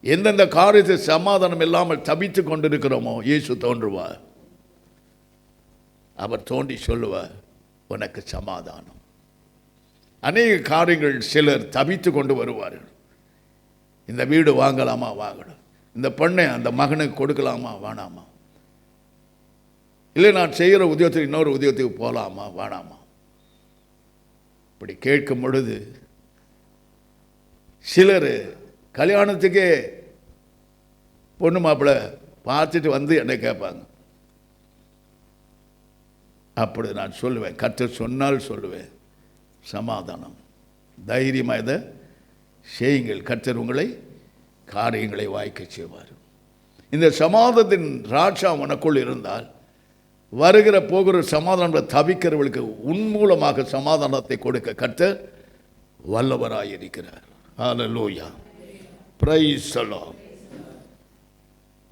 எந்தெந்த காரியத்தை சமாதானம் இல்லாமல் தவித்து கொண்டிருக்கிறோமோ இயேசு தோன்றுவார். அவர் தோன்றி சொல்லுவார், உனக்கு சமாதானம். அநேக காரியங்கள் சிலர் தவித்து கொண்டு வருவார்கள். இந்த வீடு வாங்கலாமா, வாங்கணும். இந்த பெண்ணை அந்த மகனுக்கு கொடுக்கலாமா, வேணாமா. இல்லை நான் செய்கிற உத்தியோகத்துக்கு இன்னொரு உத்தியோகத்துக்கு போகலாமா, வேணாமா. இப்படி கேட்கும் பொழுது சிலர் கல்யாணத்துக்கே பொண்ணு மாப்பிள்ளை பார்த்துட்டு வந்து என்னை கேட்பாங்க. அப்படி நான் சொல்லுவேன், கர்த்தர் சொன்னால் சொல்லுவேன், சமாதானம், தைரியமாக இதை செய்யுங்கள், கர்த்தர் உங்களை காரியங்களை வாய்க்க செய்வார். இந்த சமாதானத்தின் ராஜா உனக்குள் இருந்தால் வருகிற போகிற சமாதானத்தை தவிக்கிறவர்களுக்கு உன் மூலமாக சமாதானத்தை கொடுக்க கர்த்தர் வல்லவராயிருக்கிறார். ஹல்லேலூயா, பிரைஸ் தி லார்ட்.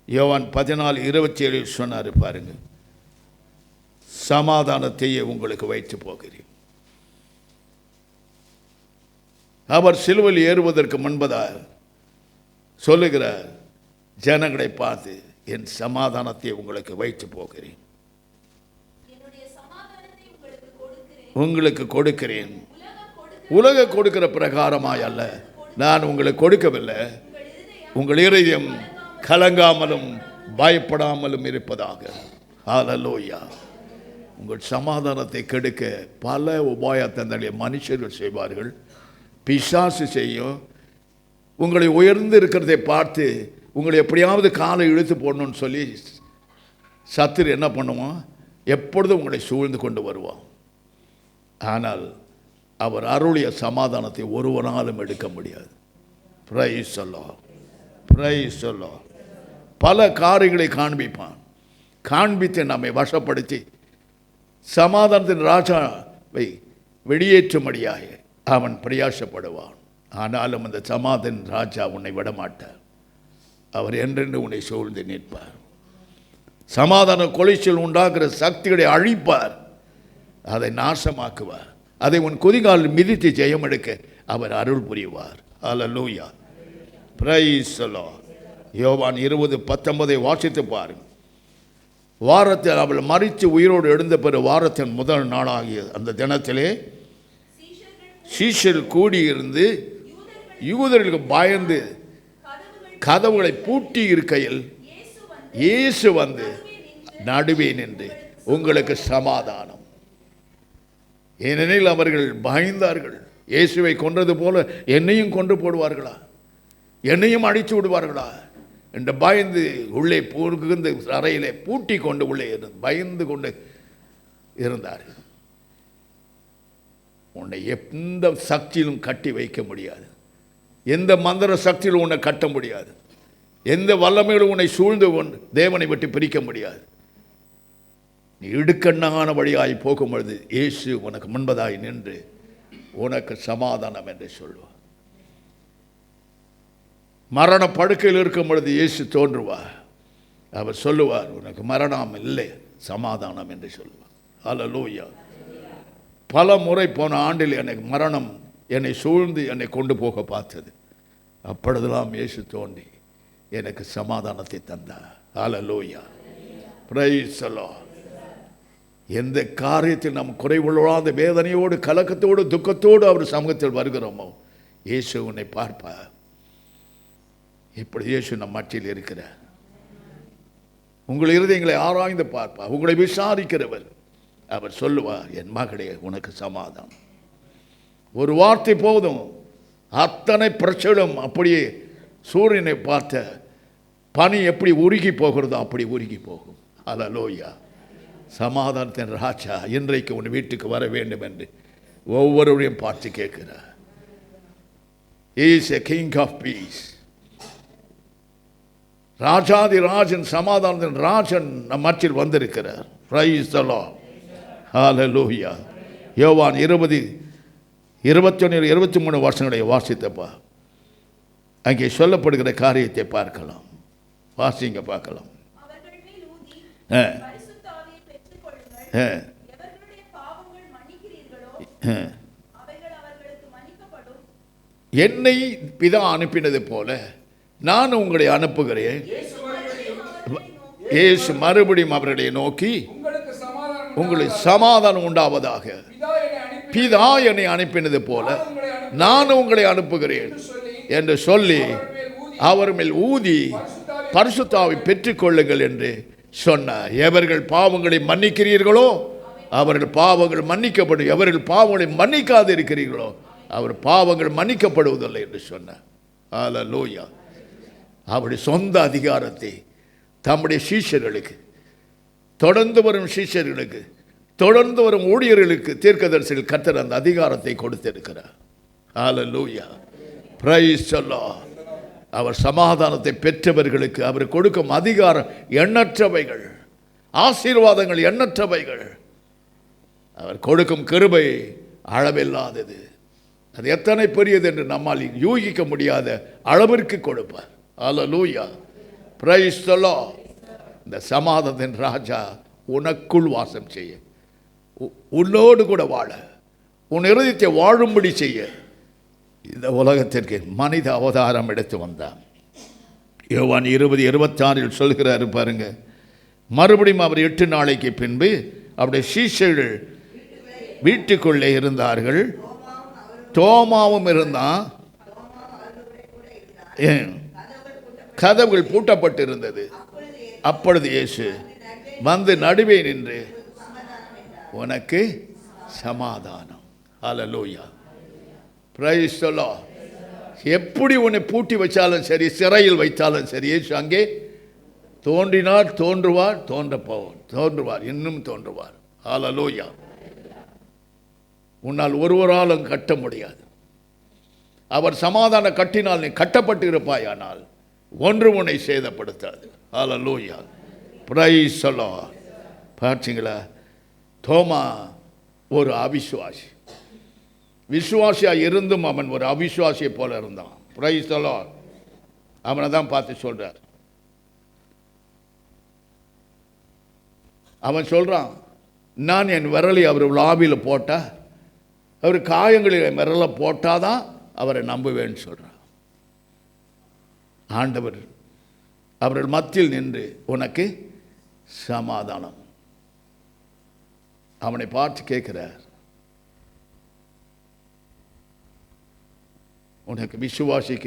யோவான் 14:27 சொன்னார் பாருங்க, சமாதானத்தையே உங்களுக்கு வைத்து போகிறேன். அவர் சிலுவையில் ஏறுவதற்கு முன்பதாக சொல்லுகிறார், ஜனங்களை பார்த்து என் சமாதானத்தை உங்களுக்கு வைத்து போகிறேன், உங்களுக்கு கொடுக்கிறேன். உலக கொடுக்கிற பிரகாரமாய் அல்ல, நான் உங்களுக்கு கொடுக்கவில்லை. உங்கள் இருதயம் கலங்காமலும் பயப்படாமலும் இருப்பதாக. ஹல்லேலூயா. உங்கள் சமாதானத்தை கெடுக்க பல உபாயத்தை மனுஷர்கள் செய்வார்கள், பிசாசு செய்யும். உங்களை உயர்ந்து இருக்கிறதை பார்த்து உங்களை எப்படியாவது காலை இழுத்து போடணும்னு சொல்லி சத்துரு என்ன பண்ணுவோம், எப்பொழுதும் உங்களை சூழ்ந்து கொண்டு வருவான். ஆனால் அவர் அருளிய சமாதானத்தை ஒருவனாலும் எடுக்க முடியாது. Price the Lord, praise the Lord. பல காரியங்களை காண்பிப்பான், காண்பித்து நம்மை வசப்படுத்தி சமாதானத்தின் ராஜாவை வெளியேற்றும்படியாக அவன் பிரயாசப்படுவான். ஆனாலும் அந்த சமாதான ராஜா உன்னை விடமாட்டார். அவர் என்றென்று உன்னை சூழ்ந்து நிற்பார். சமாதான கொலைச்சல் உண்டாக்குற சக்திகளை அழிப்பார், அதை நாசமாக்குவார். அதை உன் குதிகாலில் மிதித்து ஜெயம் எடுக்க அவர் அருள் புரிவார். ஹல்லேலூயா, பிரைஸ் தி லார்ட். யோவான் 20:19 வாசித்து பாருங்கள். வாரத்தில் அவள் மரித்து உயிரோடு எழுந்த பிற வாரத்தின் முதல் நாளாகிய அந்த தினத்திலே சீஷர்கள் கூடியிருந்து யூதர்களுக்கு பயந்து கதவுகளை பூட்டி இருக்கையில் இயேசு வந்து நடுவே நின்று, உங்களுக்கு சமாதானம். ஏனெனில் அவர்கள் பயந்தார்கள், இயேசுவை கொன்றது போல என்னையும் கொன்று போடுவார்களா, என்னையும் அடித்து விடுவார்களா என்று பயந்து உள்ளே புகுந்து அறையிலே பூட்டி கொண்டு உள்ளே பயந்து கொண்டு இருந்தார்கள். உன்னை எந்த சக்தியிலும் கட்டி வைக்க முடியாது, எந்த மந்திர சக்தியிலும் உன்னை கட்ட முடியாது, எந்த வல்லமையிலும் உன்னை சூழ்ந்து கொண்டு தேவனை விட்டு பிரிக்க முடியாது. நீ இடுக்கண்ணான வழியாய் போகும்பொழுது இயேசு உனக்கு முன்பதாய் நின்று உனக்கு சமாதானம் என்று சொல்வார். மரண படுக்கையில் இருக்கும் பொழுது இயேசு தோன்றுவார். அவர் சொல்லுவார், உனக்கு மரணம் இல்லை, சமாதானம் என்று சொல்லுவார். ஹல்லேலூயா. பல முறை போன ஆண்டில் எனக்கு மரணம் என்னை சூழ்ந்து என்னை கொண்டு போக பார்த்தது. அப்பொழுதெல்லாம் இயேசு தோன்றி எனக்கு சமாதானத்தை தந்தார். ஹல்லேலூயா, பிரைஸ் தி லார்ட். எந்த காரியத்தில் நாம் குறைவுள்ளாத வேதனையோடு கலக்கத்தோடு துக்கத்தோடு அவர் சமூகத்தில் வருகிறோமோ இயேசு உன்னை பார்ப்பார். இப்படி இயேசு நம் மத்தியில் இருக்கிறார். உங்கள் இருதயங்களை ஆராய்ந்து பார்ப்பார், உங்களை விசாரிக்கிறவர். அவர் சொல்லுவார், என் மகளே உனக்கு சமாதானம். ஒரு வார்த்தை போதும், அத்தனை பிரச்சனம். அப்படியே சூரியனை பார்த்த பனி எப்படி உருகி போகிறதோ அப்படி உருகி போகும். அல்லேலூயா. சமாதானத்தின் ராஜா இன்றைக்கு உன் வீட்டுக்கு வர வேண்டும் என்று ஒவ்வொருவரையும் பார்த்து கேட்கிறார். He is a king of peace. ராஜாதி ராஜன், சமாதானத்தின் ராஜன் நம் மத்தியில் வந்திருக்கிறார். Praise the Lord. Hallelujah. யோவான் 20:21-23 வருஷங்களை வாசித்தப்பா அங்கே சொல்லப்படுகிற காரியத்தை பார்க்கலாம். வாசிங்க பார்க்கலாம். என்னை பிதா அனுப்பினது போல நான் உங்களை அனுப்புகிறேன். இயேசு மறுபடியும் அவர்களை நோக்கி, உங்களுக்கு சமாதானம் உண்டாவதாக. பிதா என்னை அனுப்பினது போல நான் உங்களை அனுப்புகிறேன் என்று சொல்லி அவர் மேல் ஊதி பரிசுத்த ஆவியை பெற்றுக்கொள்ளுங்கள் என்று சொன்னார். எவர்கள் பாவங்களை மன்னிக்கிறீர்களோ அவர்கள் பாவங்கள் மன்னிக்கப்படும், எவர்கள் பாவங்களை மன்னிக்காது இருக்கிறீர்களோ அவர் பாவங்கள் மன்னிக்கப்படுவதில்லை என்று சொன்னார். அல்லேலூயா. அவருடைய சொந்த அதிகாரத்தை தம்முடைய சீஷர்களுக்கு, தொடர்ந்து வரும் சீஷர்களுக்கு, தொடர்ந்து வரும் ஊழியர்களுக்கு, தீர்க்கதரிசிகள் கர்த்தர் அந்த அதிகாரத்தை கொடுத்திருக்கிறார். அல்லேலூயா. Praise the Lord. அவர் சமாதானத்தை பெற்றவர்களுக்கு அவர் கொடுக்கும் அதிகாரம் எண்ணற்றவைகள், ஆசீர்வாதங்கள் எண்ணற்றவைகள். அவர் கொடுக்கும் கிருபை அளவில்லாதது. அது எத்தனை பெரியது என்று நம்மால் யூகிக்க முடியாத அளவிற்கு கொடுப்பார். அல்லேலூயா. Praise the Lord. இந்த சமாதானத்தின் ராஜா உனக்குள் வாசம் செய்ய, உன்னோடு கூட வாழ, உன் இருதயத்தை வாழும்படி செய்ய இந்த உலகத்திற்கு மனித அவதாரம் எடுத்து வந்தான். யோவான் 20:26 சொல்கிறார் பாருங்க. மறுபடியும் அவர் 8 நாளைக்கு பின்பு அவருடைய சீஷர்கள் வீட்டுக்குள்ளே இருந்தார்கள். தோமாவும் இருந்தான். கதவுகள் பூட்டப்பட்டிருந்தது. அப்பொழுது இயேசு வந்து நடுவே நின்று, உனக்கு சமாதானம். அல்லேலூயா. Praise the Lord. எப்படி உன்னை பூட்டி வச்சாலும் சரி, சிறையில் வைத்தாலும் சரி, இயேசு அங்கே தோன்றினார், தோன்றுவார், தோன்றுவார், இன்னும் தோன்றுவார். அல்லேலூயா. உன்னால் ஒருவராலும் கட்ட முடியாது. அவர் சமாதான கட்டினால் நீ கட்டப்பட்டு இருப்பாயானால் ஒன்று உன்னை சேதப்படுத்தாது. அல்லேலூயா. Praise the Lord. பார்த்தீங்களா, தோமா ஒரு அவிசுவாசி. விசுவாசியாக இருந்தும் அவன் ஒரு அவிசுவாசியை போல இருந்தான். Price the Lord. அவனை தான் பார்த்து சொல்றார். அவன் சொல்றான், நான் என் விரலை அவர் லாபியில் போட்டா, அவர் காயங்களில் விரலை போட்டாதான் அவரை நம்புவேன்னு சொல்றான். ஆண்டவர் அவர்கள் மத்தியில் நின்று, உனக்கு சமாதானம். அவனை பார்த்து கேட்கிறார், உனக்கு விசுவாசிக்க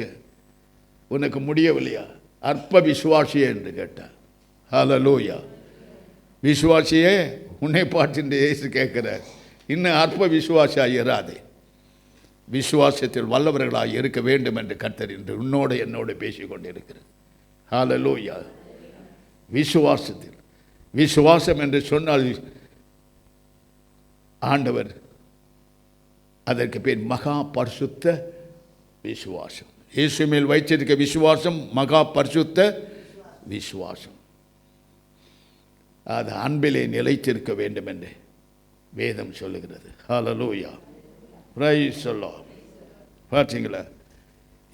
உனக்கு முடியவில்லையா? அற்ப விசுவாசியே என்று கேட்டார். ஹல்லேலூயா. விசுவாசியே, உன்னை பார்த்து இயேசு கேட்கிறார், இன்னும் அற்ப விசுவாசியாக இராதே, விசுவாசத்தில் வல்லவர்களாக இருக்க வேண்டும் என்று கர்த்தர் என்று உன்னோடு என்னோடு பேசிக்கொண்டிருக்கிறார். ஹல்லேலூயா. விசுவாசத்தில், விசுவாசம் என்று சொன்னால் ஆண்டவர் அதற்கு பேர் மகா பரிசுத்த விசுவாசம். இயேசு மேல் வைத்திருக்க விசுவாசம் மகா பரிசுத்த விசுவாசம். அது அன்பிலே நிலைத்திருக்க வேண்டும் என்று வேதம் சொல்லுகிறது. ஹல்லேலூயா. Praise the Lord. பார்த்தீங்களா,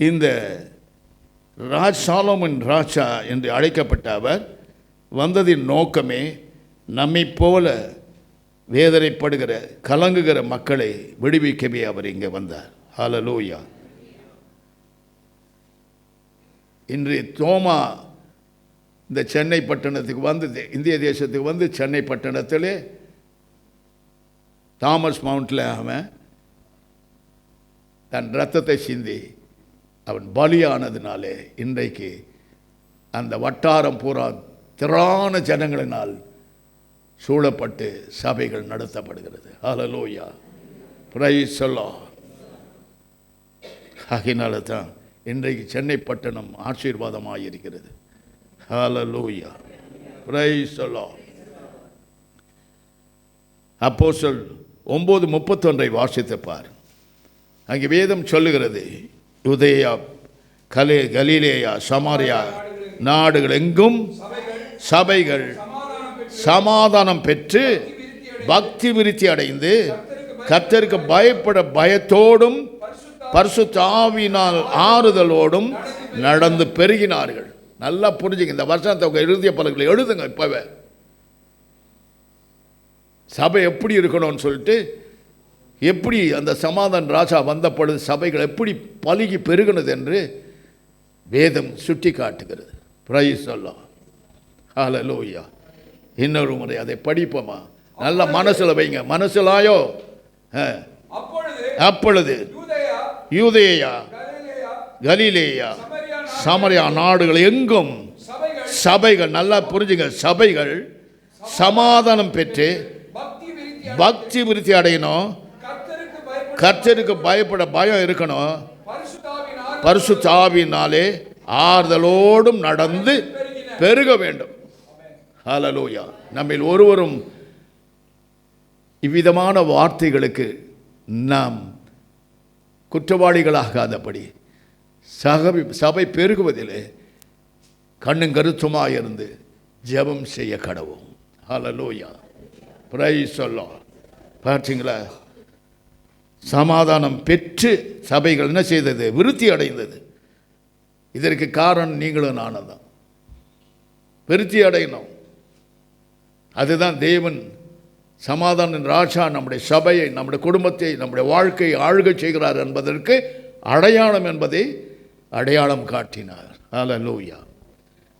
இந்த சாலோமன் ராஜா என்று அழைக்கப்பட்ட அவர் வந்ததின் நோக்கமே நம்மை போல வேதனைப்படுகிற கலங்குகிற மக்களை விடுவிக்கவே அவர் இங்கே வந்தார். ஹல்லேலூயா. இன்று தோமா இந்த சென்னை பட்டணத்துக்கு வந்து, இந்திய தேசத்துக்கு வந்து சென்னை பட்டணத்தில் தாமஸ் மவுண்டில் அவன் தன் இரத்தத்தை சிந்தி அவன் பலியானதுனாலே இன்றைக்கு அந்த வட்டாரம் பூரா திரளான ஜனங்களினால் சூழப்பட்டு சபைகள் நடத்தப்படுகிறது. ஹல்லேலூயா, பிரைஸ் தி லார்ட். ஆகையினால தான் இன்றைக்கு சென்னை பட்டணம் ஆசீர்வாதமாக இருக்கிறது. ஹல்லேலூயா, பிரைஸ் தி லார்ட். அப்போஸ்தலர் 9:31 வாசித்து பார். அங்கே வேதம் சொல்லுகிறது, யூதேயா, கலிலேயா, சமாரியா நாடுகள் எங்கும் சபைகள் சமாதானம் பெற்று பக்தி விருத்தி அடைந்து கர்த்தருக்கு பயப்பட பயத்தோடும் பரிசுத்த ஆவியினால் ஆறுதலோடும் நடந்து பெருகினார்கள். நல்லா புரிஞ்சுங்க. இந்த வருஷத்தை எழுதிய பலர்களை எழுதுங்க. இப்பவே சபை எப்படி இருக்கணும்னு சொல்லிட்டு, எப்படி அந்த சமாதான ராஜா வந்த பொழுது சபைகள் எப்படி பலுகி பெருகினது என்று வேதம் சுட்டி காட்டுகிறது. பிரைஸ் தி லார்ட், ஹல்லேலூயா. இன்னொரு முறை அதை படிப்போமா? நல்ல மனசுல வைங்க. மனசுலாயோ அப்பொழுது யூதேயா, கலிலேயா, சமரியா நாடுகள் எங்கும் சபைகள், நல்லா புரிஞ்சுங்க, சபைகள் சமாதானம் பெற்று பக்தி விருத்தி அடையணும். கர்த்தருக்கு பயப்பட பயம் இருக்கணும். பரிசுத்த ஆவியினாலே ஆறுதலோடும் நடந்து பெருக வேண்டும். ஹல்லேலூயா. நம்மில் ஒருவரும் இவ்விதமான வார்த்தைகளுக்கு நாம் குற்றவாளிகளாகாதபடி சபை பெருகுவதிலே கண்ணும் கருத்துமாக இருந்து ஜெபம் செய்ய கடவோம். ஹல்லேலூயா, பிரைஸ் தி லார்ட். பார்த்தீங்களா, சமாதானம் பெற்று சபைகள் என்ன செய்தது? விருத்தி அடைந்தது. இதற்கு காரணம் நீங்களும் நானும் தான். விருத்தி அடையணும். அதுதான் தேவன் சமாதான ராஜா நம்முடைய சபையை, நம்முடைய குடும்பத்தை, நம்முடைய வாழ்க்கையை ஆளுகை செய்கிறார் என்பதற்கு அடையாளம் என்பதை அடையாளம் காட்டினார். ஹல்லேலூயா.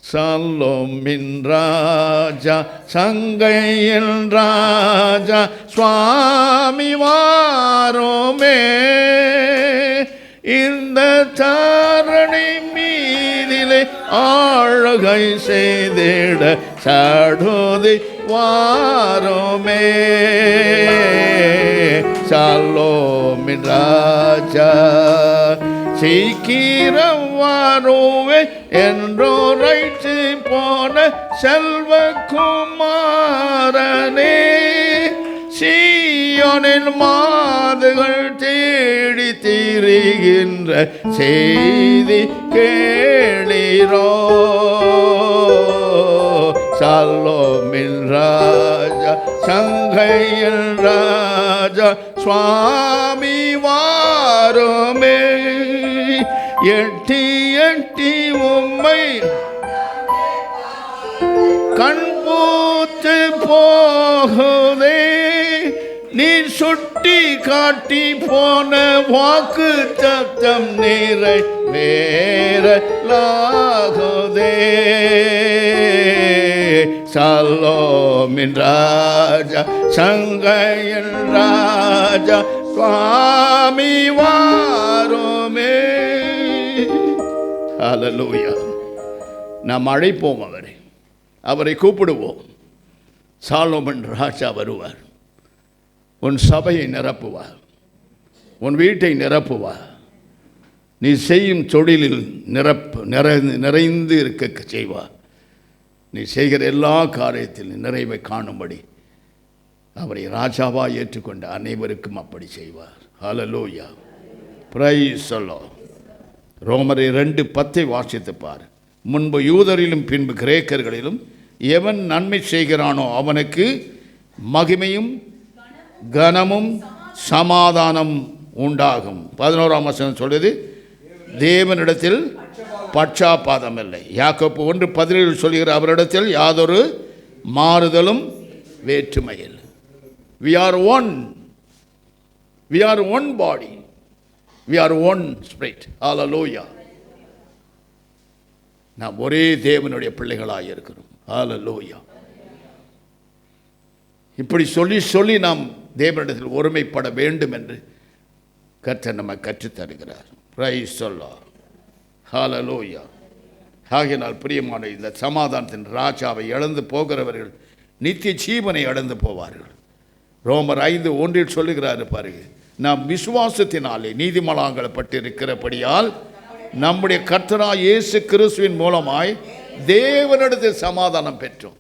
சலோமின் ராஜா, சங்கையின் ராஜா, சுவாமி வாரோமே, இந்த தாரணி மீதிலே ஆளுகை செய்திட சாடுதி வாரோமே. சலோமின் ராஜா, சீக்கிரம் வாரோவே என்றோ ரைட்டு போன செல்வகுமாரனே, சீயோனில் மாதுகள் தேடி திரிகின்ற செய்தி கேளீரோ. சலோமின் ராஜா, சங்கையில் ராஜா, சுவாமி வாரோமே, எட்டி எட்டி உம்மை கண்பூத்து போகுதே, நீ சுட்டி காட்டி போன வாக்கு தத்தம் நிறைவேறலாகுதே. சலோமின் ராஜா, சங்கையின் ராஜா, சுவாமி வாரோமே. ஹல்லேலூயா. நாம் அழைப்போம் அவரை கூப்பிடுவோம். சாலோமன் ராஜா வருவார். உன் சபையை நிரப்புவார், உன் வீட்டை நிரப்புவார், நீ செய்யும் தொழிலில் நிறைந்து இருக்க செய்வார். நீ செய்கிற எல்லா காரியத்திலும் நிறைவை காணும்படி அவரை ராஜாவாக ஏற்றுக்கொண்ட அனைவருக்கும் அப்படி செய்வார். ஹல்லேலூயா, பிரைஸ் தி லார்ட். ரோமர் 2:10 வாசித்து பார். முன்பு யூதரிலும் பின்பு கிரேக்கர்களிலும் எவன் நன்மை செய்கிறானோ அவனுக்கு மகிமையும் கனமும் சமாதானம் உண்டாகும். 11ஆம் வசனம் சொல்லுது, தேவனிடத்தில் பட்சாபாதம் இல்லை. யாக்கோப்பு 1:17 சொல்கிற அவரிடத்தில் யாதொரு மாறுதலும் வேற்றுமையில். We are one. We are one body. We are one spirit. Hallelujah. நாம் ஒரே தேவனுடைய பிள்ளைகளாக இருக்கிறோம். ஹல்லேலூயா. இப்படி சொல்லி சொல்லி நாம் தேவனிடத்தில் ஒருமைப்பட வேண்டும் என்று கர்த்தர் நம்ம கற்றுத் தருகிறார். Praise the Lord. ஹல்லேலூயா. ஆகையினால் பிரியமான இந்த சமாதானத்தின் ராஜாவை இழந்து போகிறவர்கள் நித்திய ஜீவனை இழந்து போவார்கள். ரோமர் 5:1 சொல்லுகிறாரு பாருங்க, நாம் விசுவாசத்தினாலே நீதிமான்களாக்கப்பட்டிருக்கிறபடியால் நம்முடைய கர்த்தராகிய இயேசு கிறிஸ்துவின் மூலமாய் தேவனிடத்தில் சமாதானம் பெற்றோம்.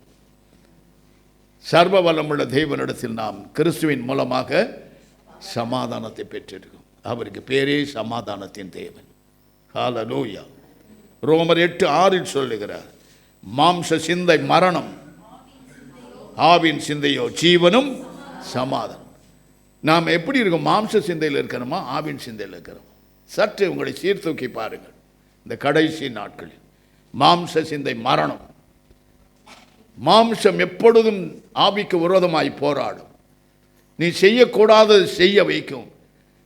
சர்வ வல்லமுள்ள தேவனிடத்தில் நாம் கிறிஸ்துவின் மூலமாக சமாதானத்தை பெற்றிருக்கோம். அவருக்கு பேரே சமாதானத்தின் தேவன். ஹல்லேலூயா. ரோமர் 8:6 சொல்லுகிறார், மாம்ச சிந்தை மரணம், ஆவின் சிந்தையோ ஜீவனும் சமாதானம். நாம் எப்படி இருக்கோம்? மாம்ச சிந்தையில் இருக்கிறோமா, ஆவின் சிந்தையில் இருக்கிறோம்? சற்று உங்களை சீர்தூக்கி பாருங்கள். இந்த கடைசி நாட்களில் மாம்ச சிந்தை மரணம். மாம்சம் எப்பொழுதும் ஆவிக்கு விரோதமாய் போராடும். நீ செய்யக்கூடாதது செய்ய வைக்கும்.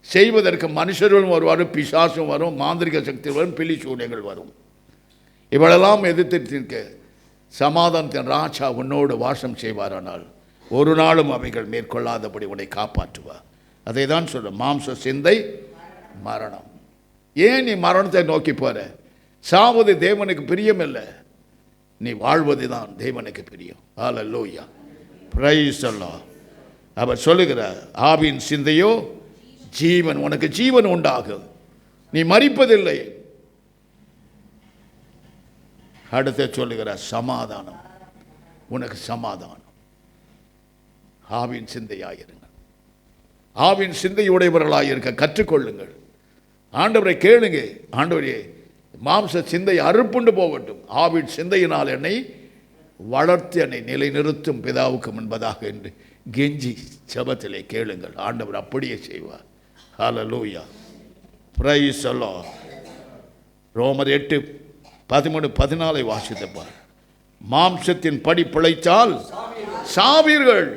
செய்வதற்கு மனுஷர்களும் வருவார், பிசாசும் வரும், மாந்திரிக சக்தி வரும், பில்லி சூனியங்கள் வரும். இவளெல்லாம் எதிர்த்திருக்க சமாதானத்தின் ராஜா உன்னோடு வாசம் செய்வாரானால் ஒரு நாளும் அவைகள் மேற்கொள்ளாதபடி உன்னை காப்பாற்றுவார். அதை தான் சொல்ல, மாம்ச சிந்தை மரணம். ஏன் நீ மரணத்தை நோக்கி போற? சாவது தேவனுக்கு பிரியமில்லை, நீ வாழ்வது தான் தேவனுக்கு பிரியம். ஹல்லேலூயா, பிரைஸ் அல்லாஹ். அவர் சொல்லுகிறார், ஆவின் சிந்தையோ ஜீவன், உனக்கு ஜீவன் உண்டாகும், நீ மரிப்பதில்லை. அடுத்த சொல்லுகிறார் சமாதானம், உனக்கு சமாதானம். ஆவின் சிந்தையாயிருங்கள், ஆவின் சிந்தையுடையவர்களாயிருக்க கற்றுக்கொள்ளுங்கள். ஆண்டவரை கேளுங்க, ஆண்டவரே மாம்ச சிந்தை அறுப்புண்டு போகட்டும், ஆவின் சிந்தையினால் என்னை வளர்த்து என்னை நிலைநிறுத்தும் பிதாவுக்கு முன்பதாக என்று கெஞ்சி ஜெபத்திலே கேளுங்கள். ஆண்டவர் அப்படியே செய்வார். ஹல்லேலூயா, பிரைஸ் அல்லாஹ். ரோமர் 8:13-14 வாசித்தப்பார். மாம்சத்தின் படி பிழைத்தால் சாவீர்கள்,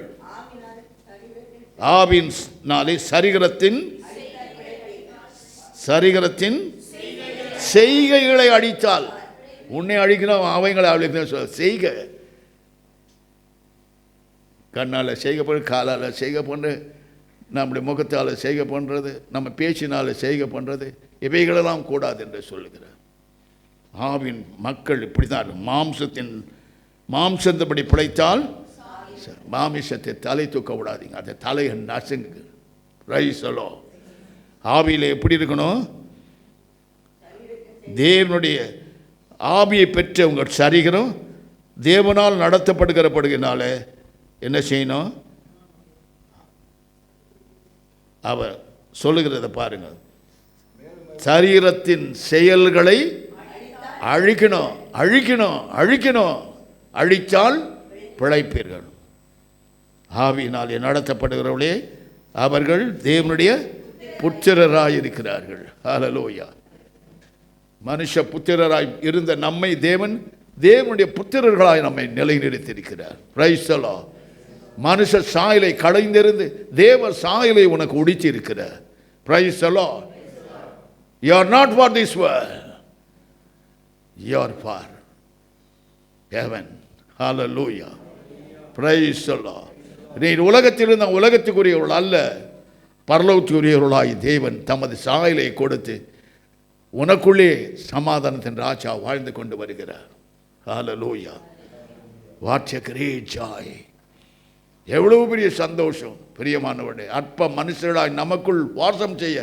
ஆவினாலே சரீரத்தின் செய்கைகளை அடித்தால், உன்னை அழிக்கணும் அவைகளை அழிக்கணும். செய்க, கண்ணால் செய்க பண்ணு, காலால் செய்க பண்ணு, நம்முடைய முகத்தால் செய்க பண்ணுறது, நம்ம பேச்சினால் செய்க பண்ணுறது, இவைகளெல்லாம் கூடாது என்று சொல்லுகிறார். ஆவின் மக்கள் இப்படி தான். மாம்சத்தப்படி பிழைத்தால் மாமிசத்தை தலை தூக்க விடாதீங்க, அதை தலையை நசுங்க. ரைசலோ, ஆவியில் எப்படி இருக்கணும்? தேவனுடைய ஆவியை பெற்ற உங்கள் சரீரம் தேவனால் நடத்தப்படுகிறபடினால என்ன செய்யணும்? அவர் சொல்லுகிறத பாருங்கள், சரீரத்தின் செயல்களை அழிக்கணும், அழிக்கணும், அழிக்கணும். அழித்தால் பிழைப்பீர்கள். ஆவியினாலே நடத்தப்படுகிறவர்களே அவர்கள் தேவனுடைய புத்திரராயிருக்கிறார்கள். ஹல்லேலூயா. மனுஷ புத்திரராய் இருந்த நம்மை தேவனுடைய புத்திரர்களாய் நம்மை நிலைநிறுத்தியிருக்கிறார். Price the Lord. மனுஷ சாயலை களைந்திருந்து தேவ சாயலை உனக்கு உடித்து இருக்கிறார். Price the Lord. You are not for this world, you are for heaven. Hallelujah, praise the Lord. நீ உலகத்தில் இருந்த உலகத்துக்குரியவர்கள் அல்ல, பரலோகத்துக்குரியவர்களாய் தேவன் தமது சாயலை கொடுத்து உனக்குள்ளே சமாதானத்தின் ராஜா வாழ்ந்து கொண்டு வருகிறார். Hallelujah, what a great joy. எவ்வளவு பெரிய சந்தோஷம் பிரியமானவர்களே. அற்ப மனுஷர்களாய் நமக்குள் வாசம் செய்ய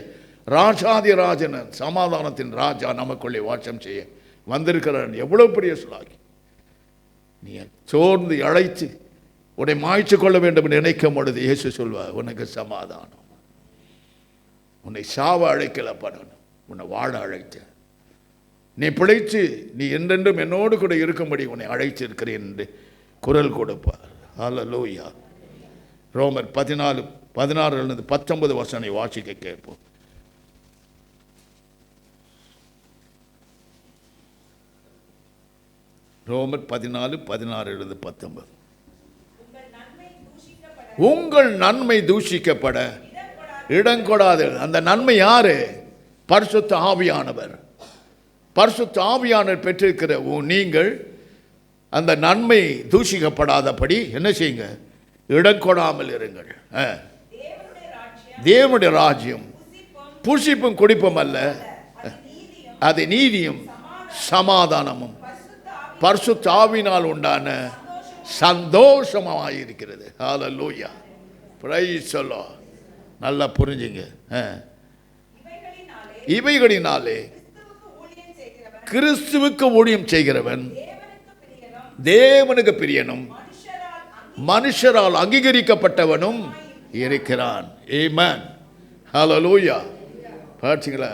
ராஜாதி ராஜன், சமாதானத்தின் ராஜா நமக்குள்ளே வாசம் செய்ய வந்திருக்கிறான். எவ்வளவு பெரிய சொல்லாகி. நீ சோர்ந்து அழைத்து உன்னை மாய்ச்சி கொள்ள வேண்டும் என்று நினைக்கும் பொழுது இயேசு சொல்வார், உனக்கு சமாதானம். உன்னை சாவ அழைக்கல பண்ணணும், உன்னை வாழ அழைத்த. நீ பிழைத்து நீ என்றென்றும் என்னோடு கூட இருக்கும்படி உன்னை அழைத்திருக்கிறேன் என்று குரல் கொடுப்பார். ஹல்லேலூயா. ரோமர் 14:16-19 வசனை வாசிக்க கேட்போம். ரோமர் 14:16-19. உங்கள் நன்மை தூஷிக்கப்பட இடங்கொடாது. அந்த நன்மை யாரு? பரிசுத்த ஆவியானவர். பரிசுத்த ஆவியானவர் பெற்றிருக்கிற நீங்கள் அந்த நன்மை தூஷிக்கப்படாதபடி என்ன செய்யுங்க? இடங்கொடாமல் இருங்கள். தேவனுடைய ராஜ்யம் புசிப்பும் குடிப்பும் அல்ல, அது நீதியும் சமாதானமும் பரிசுத்த ஆவியினால் உண்டான சந்தோஷமாயிருக்கிறது. ஹல்லேலூயா. Praise the Lord. நல்லா புரிஞ்சுங்க. இவைகளினாலே கிறிஸ்துவுக்கு ஊழியம் செய்கிறவன் தேவனுக்கு பிரியனும் மனுஷரால் அங்கீகரிக்கப்பட்டவனும் இருக்கிறான். ஆமென். ஹல்லேலூயா. பார்த்தீங்களா?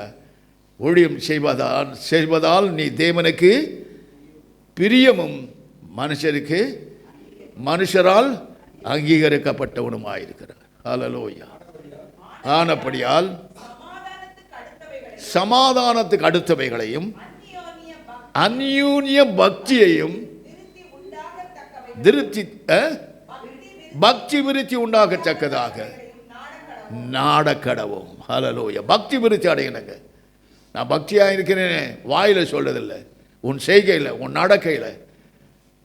ஊழியம் செய்வதால் நீ தேவனுக்கு பிரியமும் மனுஷரால் அங்கீகரிக்கப்பட்டவனுமாயிருக்கிறார். ஹல்லேலூயா. ஆனபடியால் சமாதானத்துக்கு அடுத்தவைகளையும் அந்யோன்ய பக்தியையும் பக்தி விருத்தி உண்டாகத்தக்கதாக நாடக்கடவும். ஹல்லேலூயா. பக்தி விருத்தி அடையணுங்க. நான் பக்தியாக இருக்கிறேன்னு வாயில் சொல்றதில்லை, உன் செய்கையில், உன் நடக்கையில்,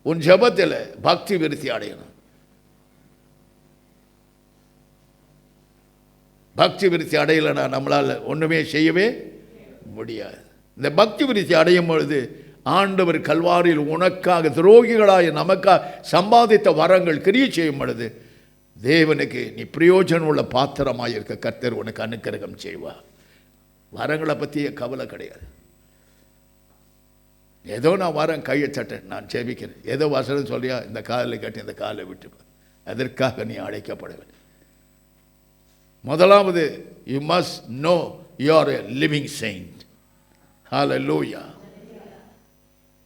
உன் ஜெபத்தில் பக்தி விருத்தி அடையணும். பக்தி விருத்தி அடையலைன்னா நம்மளால் ஒன்றுமே செய்யவே முடியாது. இந்த பக்தி விருத்தி அடையும் பொழுது ஆண்டவர் கல்வாரியில் உனக்காக துரோகிகளாய நமக்காக சம்பாதித்த வரங்கள் கிரியை செய்யும் பொழுது தேவனுக்கு நீ பிரயோஜனம் உள்ள பாத்திரமாக இருக்க கர்த்தர் உனக்கு அனுக்கிரகம் செய்வார். வரங்களை பற்றிய கவலை கிடையாது. ஏதோ நான் வரேன், கையை தட்டேன், நான் ஜெபிக்கிறேன், ஏதோ வசனம் சொல்லியா இந்த காலில் கட்டி இந்த காலை விட்டு, அதற்காக நீ அழைக்கப்படவில்லை. முதலாவது, you must know you are a living saint. ஹல்லேலூயா.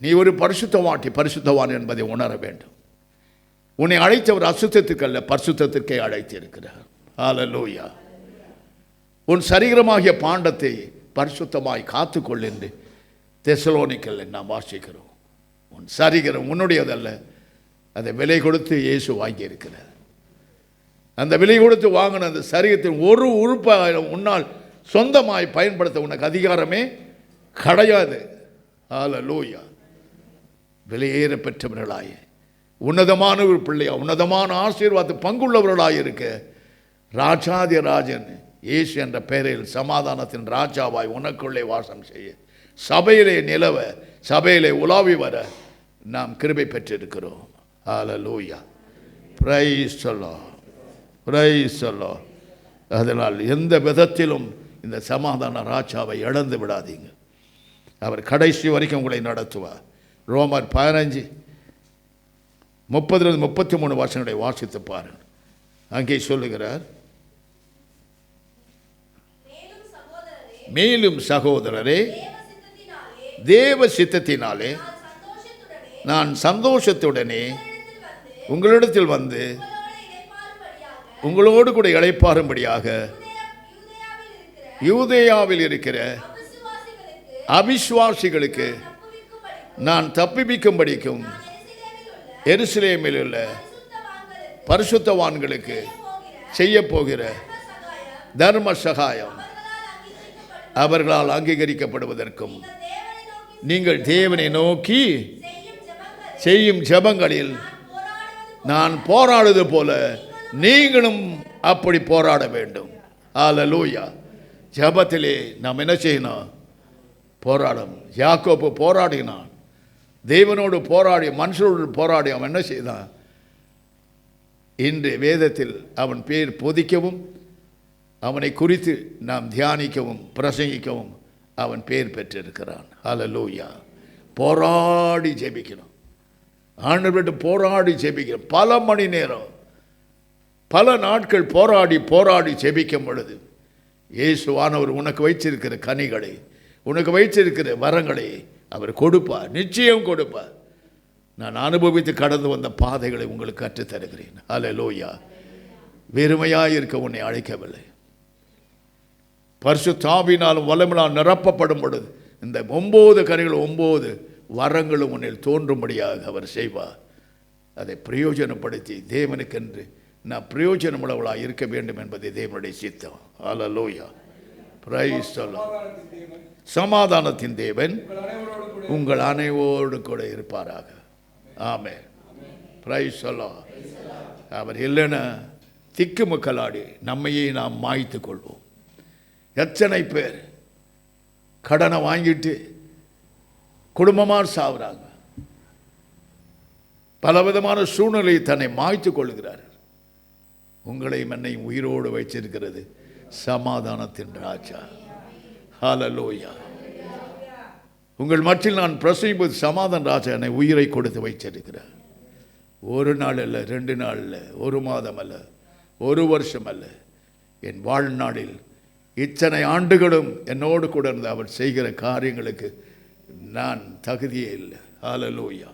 நீ ஒரு பரிசுத்தவான் என்பதை உணர வேண்டும். உன்னை அழைத்தவர் அசுத்தத்துக்கு அல்ல, பரிசுத்தத்திற்கே அழைத்திருக்கிறார். ஹல்லேலூயா. உன் சரீரமாகிய பாண்டத்தை பரிசுத்தமாய் காத்துக்கொள் என்று தெசலோனிக்கல்ல நாம் வாசிக்கிறோம். உன் சரீரம் உன்னுடையதல்ல, அதை விலை கொடுத்து இயேசு வாங்கியிருக்கிறார். அந்த விலை கொடுத்து வாங்கின அந்த சரீரத்தின் ஒரு உறுப்பை உன்னால் சொந்தமாய் பயன்படுத்த உனக்கு அதிகாரமே கிடையாது. ஹல்லேலூயா. விலையேற பெற்றவர்களாய் உன்னதமான ஒரு பிள்ளையா, உன்னதமான ஆசீர்வாதத்தை பங்குள்ளவர்களாய் இருக்க ராஜாதி ராஜன் இயேசு என்ற பெயரில் சமாதானத்தின் ராஜாவாய் உனக்குள்ளே வாசம் செய்ய, சபையிலே நிலவ, சபையிலே உலாவி வர நாம் கிருபை பெற்றிருக்கிறோம். ஹல்லேலூயா. Praise the Lord. Praise the Lord. அதனால் எந்த விதத்திலும் இந்த சமாதான ராஜாவை இழந்து விடாதீங்க. அவர் கடைசி வரைக்கும் உங்களை நடத்துவார். ரோமர் 15:30-33 வருஷங்களை வாசித்து பாருங்கள். அங்கே சொல்லுகிறார், மேலும் சகோதரரே, தேவ சித்தத்தினாலே நான் சந்தோஷத்துடனே உங்களிடத்தில் வந்து உங்களோடு கூட இளைப்பாறும்படியாக யூதேயாவில் இருக்கிற அவிசுவாசிகளுக்கு நான் தப்பிப்பிக்கும்படிக்கும் எருசலேமில் உள்ள பரிசுத்தவான்களுக்கு செய்ய போகிற தர்ம சகாயம் அவர்களால் அங்கீகரிக்கப்படுவதற்கும் நீங்கள் தேவனை நோக்கி செய்யும் ஜெபங்களில் நான் போராடுவது போல நீங்களும் அப்படி போராட வேண்டும். ஹல்லேலூயா. ஜெபத்திலே நாம் என்ன செய்யணும்? போராடும். யாக்கோபு போராடினான், தேவனோடு போராடி, மனுஷனோடு போராடி அவன் என்ன செய்தான்? இன்று வேதத்தில் அவன் பேர் பொதிக்கவும் அவனை குறித்து நாம் தியானிக்கவும் பிரசங்கிக்கவும் அவன் பேர் பெற்றிருக்கிறான். ஹல்லேலூயா. போராடி ஜெபிக்கணும். ஆண்டவர்கிட்ட போராடி ஜெபிக்கணும். பல மணி நேரம், பல நாட்கள் போராடி ஜெபிக்கும் பொழுது இயேசுவானவர் உனக்கு வைத்திருக்கிற கனிகளை, உனக்கு வைத்திருக்கிற வரங்களை அவர் கொடுப்பார், நிச்சயம் கொடுப்பார். நான் அனுபவித்து கடந்து வந்த பாதைகளை உங்களுக்கு கற்றுத்தருகிறேன். ஹல்லேலூயா. வெறுமையாக இருக்க உன்னை அழைக்கவில்லை. பரிசுத்த ஆவியினாலும் வல்லமையினாலும் நிரப்பப்படும் பொழுது இந்த 9 கனிகள் 9 வரங்களும் உன்னில் தோன்றும்படியாக அவர் செய்வார். அதை பிரயோஜனப்படுத்தி தேவனுக்கென்று நான் பிரயோஜனமுள்ளவளாக இருக்க வேண்டும் என்பதை தேவனுடைய சித்தம். ஹல்லேலூயா. Praise the Lord. சமாதானத்தின் தேவன் உங்கள் அனைவரோடு கூட இருப்பாராக. ஆமென். Praise the Lord. அவர் இல்லைன்னா திக்குமுக்கலாடி நம்மையே நாம் மாய்த்து கொள்வோம். எத்தனை பேர் கடனை வாங்கிட்டு குடும்பமாக சாவுறாங்க. பலவிதமான சூழ்நிலையை தன்னை மாய்த்து கொள்கிறார். உங்களையும் என்னையும் உயிரோடு வைச்சிருக்கிறது சமாதானத்தின் ராஜா. ஹல்லேலூயா. உங்கள் மத்தியில் நான் பிரசங்கிப்பது சமாதான ராஜா என்னை உயிரை கொடுத்து வைச்சிருக்கிறார். ஒரு நாள் அல்ல, 2 நாள் அல்ல, 1 மாதம் அல்ல, 1 வருஷம் அல்ல, என் வாழ்நாளில் இத்தனை ஆண்டுகளும் என்னோடு கூட இருந்து அவர் செய்கிற காரியங்களுக்கு நான் தகுதியே இல்லை. ஹல்லேலூயா.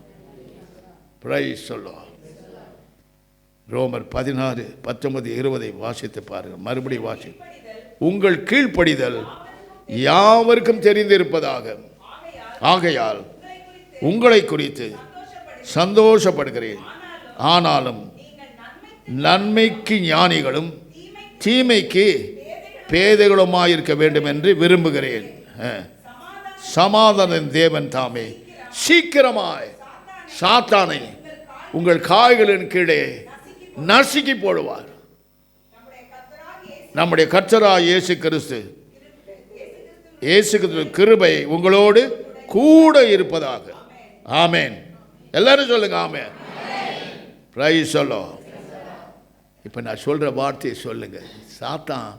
Praise the Lord. ரோமர் 16, 19, 20 வாசித்து பாருங்கள். மறுபடியும் வாசி. உங்கள் கீழ்ப்படிதல் யாவருக்கும் தெரிந்திருப்பதாக, ஆகையால் உங்களை குறித்து சந்தோஷப்படுகிறேன். ஆனாலும் நன்மைக்கு ஞானிகளும் தீமைக்கு பேதைகளுமாயிருக்க வேண்டும் என்று விரும்புகிறேன். சமாதான தேவன் தாமே சீக்கிரமாய் சாத்தானை உங்கள் காய்களின் கீழே நசுக்கி போடுவார். நம்முடைய கர்த்தராகிய இயேசு கிறிஸ்து கிருபை உங்களோடு கூட இருப்பதாக. ஆமென். எல்லாரும் சொல்லுங்க ஆமென். Praise the Lord. இப்போ நான் சொல்கிற வார்த்தையை சொல்லுங்க. சாத்தான்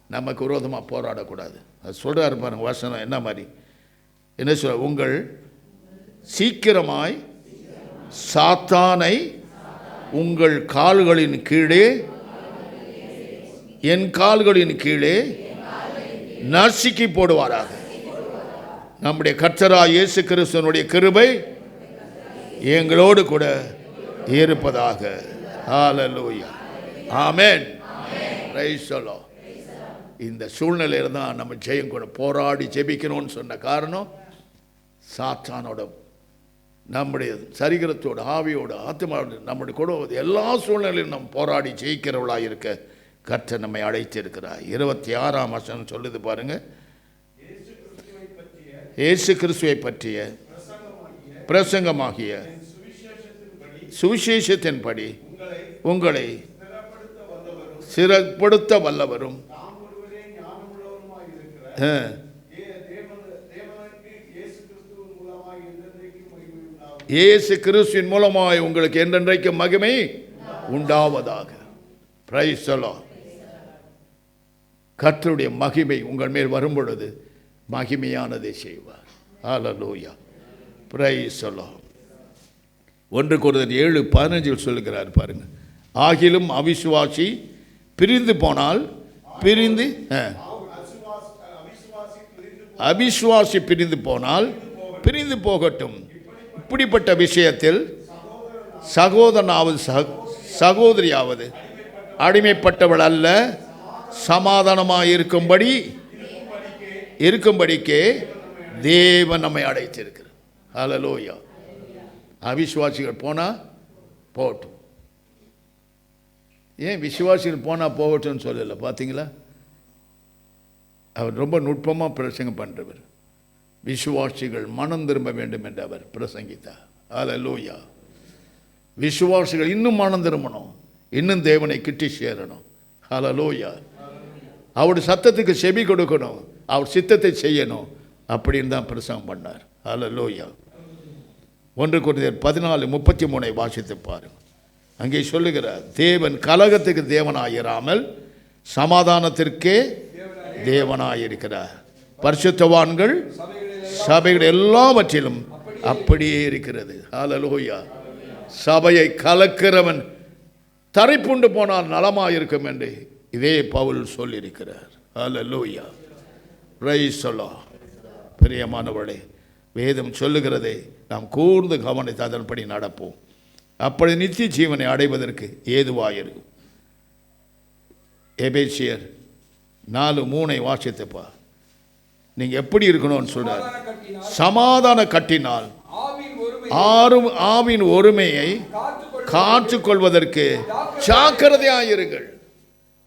நமக்கு விரோதமாக போராடக்கூடாது. அது சொல்கிறாரு பாருங்க வசனம் என்ன மாதிரி. என்ன சொல்ற? உங்கள் சீக்கிரமாய் சாத்தானை உங்கள் கால்களின் கீழே, என் கால்களின் கீழே நசுக்கி போடுவாராக. நம்முடைய கர்த்தராகிய இயேசு கிறிஸ்துவினுடைய கிருபை எங்களோடு கூட இருப்பதாக. ஹல்லேலூயா. ஆமென். Praise the Lord. இந்த சூழ்நிலையில் தான் நம்ம ஜெயம் கூட போராடி ஜெபிக்கணும்னு சொன்ன காரணம், சாத்தானோட நம்முடைய சரீரத்தோடு ஆவியோடு ஆத்மாவோடு நம்முடைய கூட எல்லா சூழ்நிலையிலும் நம்ம போராடி ஜெயிக்கிறவளாக இருக்க கர்த்தர் நம்மை அழைத்திருக்கிறார். 26ஆம் வசனம் சொல்லுது பாருங்க. இயேசு கிறிஸ்துவை பற்றிய பிரசங்கமாகிய சுவிசேஷத்தின்படி உங்களை சிறப்படுத்த வல்லவரும் இயேசு கிறிஸ்துவின் மூலமாய் உங்களுக்கு என்றென்றைக்கு மகிமை உண்டாவதாக. Price the Lord. கர்த்தருடைய மகிமை உங்கள் மேல் வரும் பொழுது மகிமையானதை செய்வார். ஹல்லேலூயா. Praise the Lord. 1 கொரிந்தியர் 7:15 சொல்லுகிறார் பாருங்க. ஆகிலும் அவிசுவாசி பிரிந்து போனால் அவிசுவாசி பிரிந்து போனால் பிரிந்து போகட்டும். இப்படிப்பட்ட விஷயத்தில் சகோதரனாவது சகோதரியாவது அடிமைப்பட்டவள் அல்ல, சமாதானமாக இருக்கும்படிக்கே தேவன் நம்மை அழைத்திருக்கிறார். ஹல்லேலூயா. அவிசுவாசிகள் போனால் போகட்டும். ஏன் விசுவாசிகள் போனால் போகட்டும்னு சொல்லலை? பார்த்தீங்களா? அவர் ரொம்ப நுட்பமாக பிரசங்கம் பண்ணுறவர். விசுவாசிகள் மனம் திரும்ப வேண்டும் என்று அவர் பிரசங்கித்தார். ஹல்லேலூயா. விசுவாசிகள் இன்னும் மனம் திரும்பணும், இன்னும் தேவனை கிட்டி சேரணும். ஹல்லேலூயா. அவருடைய சத்தத்துக்கு செவி கொடுக்கணும், அவர் சித்தத்தை செய்யணும். அப்படின்னு தான் பிரசங்கம் பண்ணார். ஹல்லேலூயா. 1 கொரிந்தியர் 14:33 வாசித்து பாருங்கள். அங்கே சொல்லுகிறார், தேவன் கலகத்துக்கு தேவனாயிராமல் சமாதானத்திற்கே தேவனாயிருக்கிறார். பரிசுத்தவான்கள் சபைகள் எல்லாவற்றிலும் அப்படியே இருக்கிறது. ஹல்லேலூயா. சபையை கலக்கிறவன் தரைப்புண்டு போனால் நலமாயிருக்கும் என்று இதே பவுல் சொல்லியிருக்கிறார். ஹல்லேலூயா. Praise the Lord. பிரியமானவர்களே, வேதம் சொல்லுகிறதை நாம் கூர்ந்து கவனித்து அதன்படி நடப்போம். அப்படி நித்திய ஜீவனை அடைவதற்கு ஏதுவாயிருக்கும். எபேசியர் 4:3 வாசித்துப்பா. நீங்க எப்படி இருக்கணும்னு சொல்றார். சமாதான கட்டினால் ஆவின் ஒருமையை காத்துக்கொள்வதற்கு ஜாக்கிரதையாயிருங்கள்.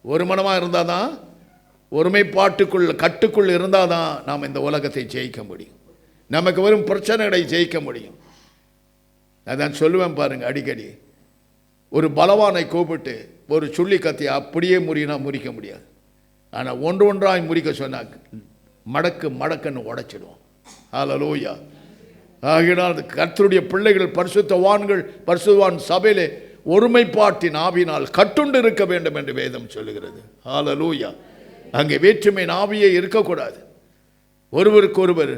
ஒரு மனமாக இருந்தால் தான், கட்டுக்குள் இருந்தால் தான் நாம் இந்த உலகத்தை ஜெயிக்க முடியும். நமக்கு வரும் பிரச்சனைகளை ஜெயிக்க முடியும். நான் சொல்லுவேன் பாருங்க அடிக்கடி, ஒரு பலவானை கூப்பிட்டு ஒரு சுள்ளி கத்தி அப்படியே முறிக்க முடியாது. ஆனால் ஒன்றாய் முறிக்க சொன்னால் மடக்குன்னு உடைச்சிடுவோம். ஹல்லேலூயா. ஆகினால் கர்த்தருடைய பிள்ளைகள் பரிசுத்தவான்கள் பரிசுத்தவான் சபையிலே ஒருமைப்பாட்டின் ஆவியினால் கட்டுண்டு இருக்க வேண்டும் என்று வேதம் சொல்லுகிறது. ஹல்லேலூயா. அங்கே வேற்றுமை ஆவியே இருக்கக்கூடாது. ஒருவருக்கொருவர்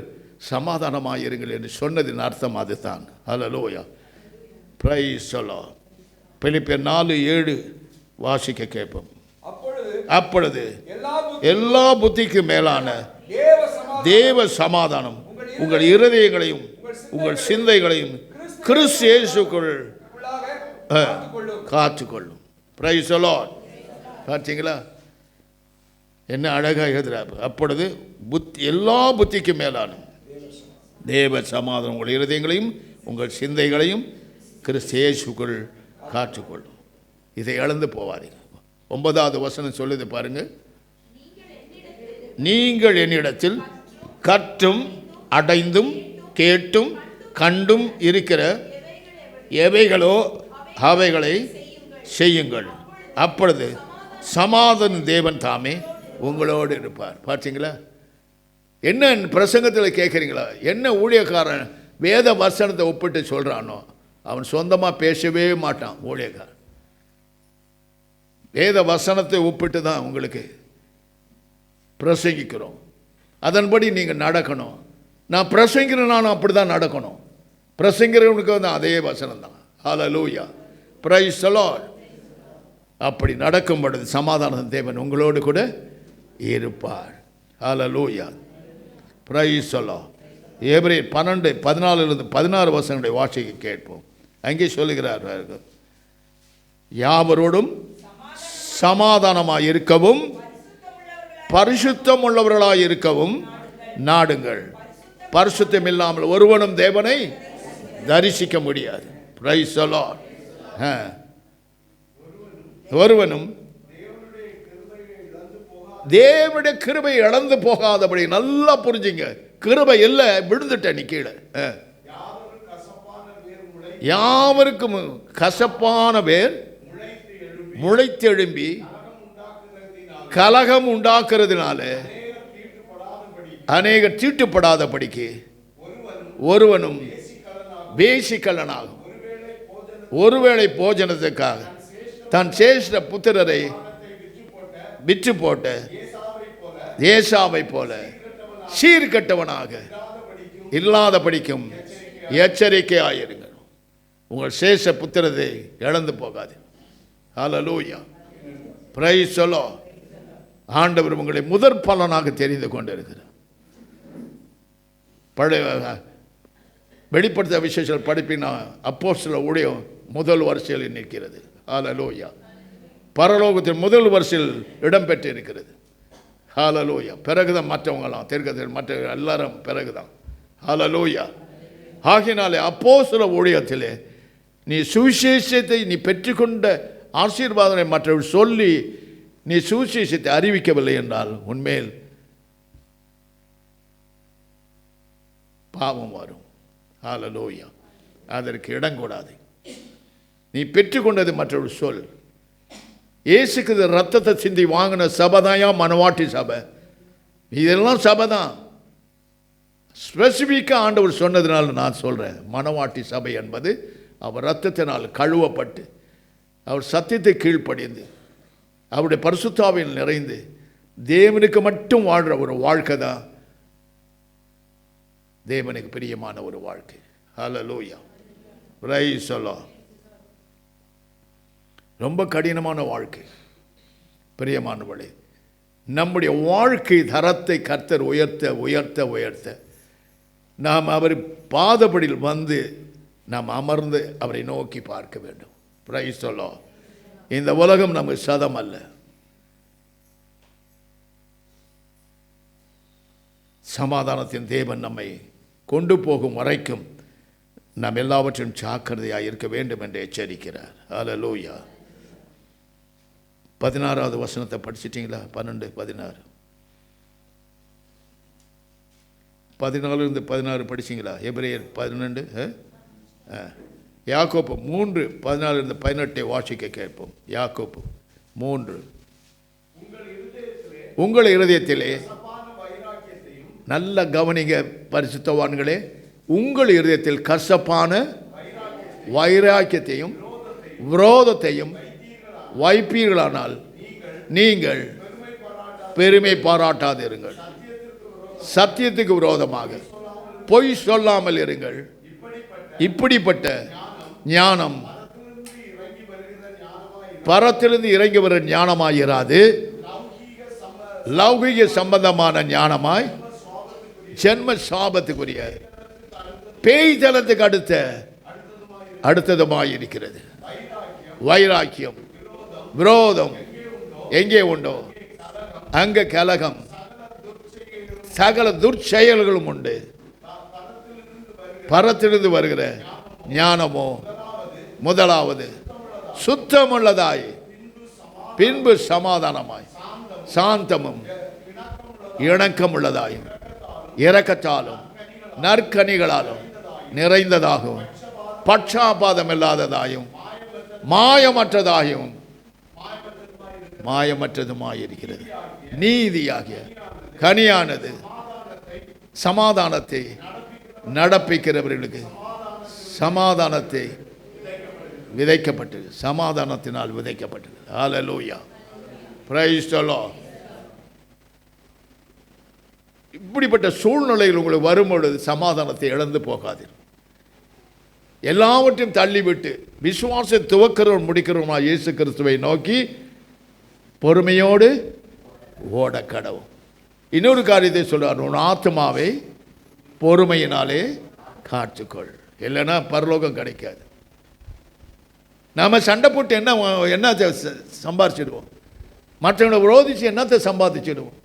சமாதானமாயிருங்கள் என்று சொன்னதின் அர்த்தம் அதுதான். ஹல்லேலூயா. Praise the Lord. பிலிப்பியர் 4:7 வாசிக்க கேட்போம். அப்பொழுது எல்லா புத்திக்கு மேலான தேவ சமாதானம் உங்கள் இருதயங்களையும் உங்கள் சிந்தைகளையும் கிறிஸ்து இயேசுக்குள் காத்துக்கொள்ளும். Price the Lord. பார்த்தீங்களா என்ன அழகாக எழுதுறார். அப்பொழுது எல்லா புத்திக்கு மேலான தேவ சமாதானம் உங்கள் இருதயங்களையும் உங்கள் சிந்தைகளையும் கிறிஸ்து இயேசுக்குள் காத்துக்கொள்ளும். இதை இழந்து போவாதீங்க. 9வது வசனம் சொல்லுது பாருங்க. நீங்கள் என்னிடத்தில் கற்றும் அடைந்தும் கேட்டும் கண்டும் இருக்கிற எவைகளோ அவைகளை செய்யுங்கள். அப்பொழுது சமாதான தேவன் தாமே உங்களோடு இருப்பார். பார்த்தீங்களா? என்ன பிரசங்கத்தில் கேட்குறீங்களா? என்ன ஊழியக்காரன் வேத வசனத்தை ஒப்பிட்டு சொல்கிறானோ அவன் சொந்தமாக பேசவே மாட்டான். ஊழியக்காரன் வேத வசனத்தை ஒப்பிட்டு தான் உங்களுக்கு பிரசங்கிக்கிறோம். அதன்படி நீங்கள் நடக்கணும். நான் பிரசங்கிறேன், நானும் அப்படி தான் நடக்கணும். பிரசங்கிறவனுக்கு வந்து அதே வசனம் தான். ஹல்லேலூயா. Praise the Lord. அப்படி நடக்கும் பொழுது சமாதான தேவன் உங்களோடு கூட இருப்பார். ஹல்லேலூயா. Praise the Lord. எபிரேயர் 12:14-16 வசனங்களை வாசிக்க கேட்போம். அங்கே சொல்லுகிறார், யாவரோடும் சமாதானமாக இருக்கவும் பரிசுத்தம் உள்ளவர்களாக இருக்கவும் நாடுங்கள். பரிசுத்தம் இல்லாமல் ஒருவனும் தேவனை தரிசிக்க முடியாது. Price the Lord. ஒருவனும் தேவனுடைய கிருபை இழந்து போகாதபடி நல்லா புரிஞ்சுங்க. கிருபை இல்லை, விழுந்துட்ட நீ கீழே. யாவருக்கும் கசப்பான வேர் முளைத்தெழும்பி கலகம் உண்டாக்குறதுனால அநேகர் தீட்டுப்படாதபடிக்கு ஒருவனும் வேசிக்கல்லனாகும். ஒருவேளை போஜனத்துக்காக தன் சேஷ்ட புத்திரரை விற்று போட்ட ஏசாவை போல சீர்கட்டவனாக இல்லாதபடிக்கும் எச்சரிக்கையாயிருங்கள். உங்கள் சேஷ புத்திரத்தை இழந்து போகாது. ஹல்லேலூயா. Praise the Lord. ஆண்டவர் உங்களை முதற் பலனாக தெரிந்து கொண்டிருக்கிறார். வெளிப்படுத்த விசேஷம் படிப்பினா அப்போஸ்தலர் ஊழியம் முதல் வரிசையில் நிற்கிறது. ஹல்லேலூயா. பரலோகத்தில் முதல் வரிசையில் இடம்பெற்று இருக்கிறது. ஹல்லேலூயா. பிறகுதான் மற்றவங்களாம் தெற்கத்தில் மற்ற எல்லாரும் பிறகுதான். ஹல்லேலூயா. ஆகினாலே அப்போஸ்தலர் ஊழியத்திலே நீ சுவிசேஷத்தை நீ பெற்றுக்கொண்ட ஆசீர்வாதனை மற்றவர்கள் சொல்லி நீ சுவிசேஷத்தை அறிவிக்கவில்லை என்றால் உன்மேல் பாவம் வரும். ஹல்லேலூயா. அதற்கு இடம் கூடாது. நீ பெற்றுக்கொண்டது மற்றவர்கள் சொல். இயேசுக்கு ரத்தத்தை சிந்தி வாங்கின சபை தான் மனவாட்டி சபை. இதெல்லாம் சபை தான். ஸ்பெசிஃபிக்காக ஆண்டவர் சொன்னதுனால நான் சொல்கிறேன். மனவாட்டி சபை என்பது அவர் ரத்தத்தினால் கழுவப்பட்டு அவர் சத்தியத்தை கீழ்ப்படிந்து அவருடைய பரிசுத்தாவில் நிறைந்து தேவனுக்கு மட்டும் வாழ்கிற ஒரு வாழ்க்கை தான் தேவனுக்கு பிரியமான ஒரு வாழ்க்கை. ஹல்லேலூயா. Praise the Lord. ரொம்ப கடினமான வாழ்க்கை பிரியமானவர்களே. நம்முடைய வாழ்க்கை தரத்தை கர்த்தர் உயர்த்த உயர்த்த உயர்த்த நாம் அவர் பாதபடியில் வந்து நாம் அமர்ந்து அவரை நோக்கி பார்க்க வேண்டும். Praise the Lord. இந்த உலகம் நமக்கு சதம் அல்ல. சமாதானத்தின் தேவன் நம்மை கொண்டு போகும் வரைக்கும் நாம் எல்லாவற்றையும் ஜாக்கிரதையாக இருக்க வேண்டும் என்று எச்சரிக்கிறார். ஹல்லேலூயா. 16வது வசனத்தை படிச்சிட்டிங்களா? 12-16 14-16 படிச்சிங்களா? எபிரேயர் 12 யாக்கோப்பு 3:14-18 வாசிக்க கேட்போம். யாக்கோப்பு 3. உங்கள் இருதயத்திலே நல்ல கவனிங்க பரிசுத்தவான்களே. உங்கள் இருதயத்தில் கசப்பான வைராக்கியத்தையும் விரோதத்தையும் வைப்பீர்களானால் நீங்கள் பெருமை பாராட்டாதிருங்கள். சத்தியத்துக்கு விரோதமாக பொய் சொல்லாமல் இருங்கள். இப்படிப்பட்ட ஞானம் பரத்திலிருந்து இறங்கி வர ஞானமாயிராது, லௌகிக சம்பந்தமான ஞானமாய் ஜென்ம சாபத்துக்குரிய பேய்தனத்துக்கு அடுத்ததுமாய் இருக்கிறது. வைராக்கியம் விரோதம் எங்கே உண்டோ அங்க கலகம், சகல துர்ச்செயல்களும் உண்டு. பரத்திலிருந்து வருகிற ஞானமோ முதலாவது சுத்தமுள்ளதாய், பின்பு சமாதானமாய், சாந்தமும் இணக்கம் உள்ளதாயும், இரக்கத்தாலும் நற்கனிகளாலும் நிறைந்ததாகவும், பட்சாபாதம் இல்லாததாயும், மாயமற்றதுமாயிருக்கிறது. நீதியாகிய கனியானது சமாதானத்தை நடப்பிக்கிறவர்களுக்கு சமாதானத்தை விதைக்கப்பட்டது, சமாதானத்தினால் விதைக்கப்பட்டது. ஹல்லேலூயா, பிரைஸ் தி லார்ட். இப்படிப்பட்ட சூழ்நிலையில் உங்களுக்கு வரும்பொழுது சமாதானத்தை இழந்து போகாதீர்கள். எல்லாவற்றையும் தள்ளிவிட்டு விசுவாச துவக்கிறவன் முடிக்கிறவனா இயேசு கிறிஸ்துவை நோக்கி பொறுமையோடு ஓட கடவும். இன்னொரு காரியத்தை சொல்றார், உன் ஆத்மாவை பொறுமையினாலே காத்துக்கொள், இல்லைன்னா பரலோகம் கிடைக்காது. நாம் சண்டை போட்டு என்னத்தை சம்பாதிச்சிடுவோம்? மற்றவங்களை விரோதிச்சு என்னத்தை சம்பாதிச்சிடுவோம்?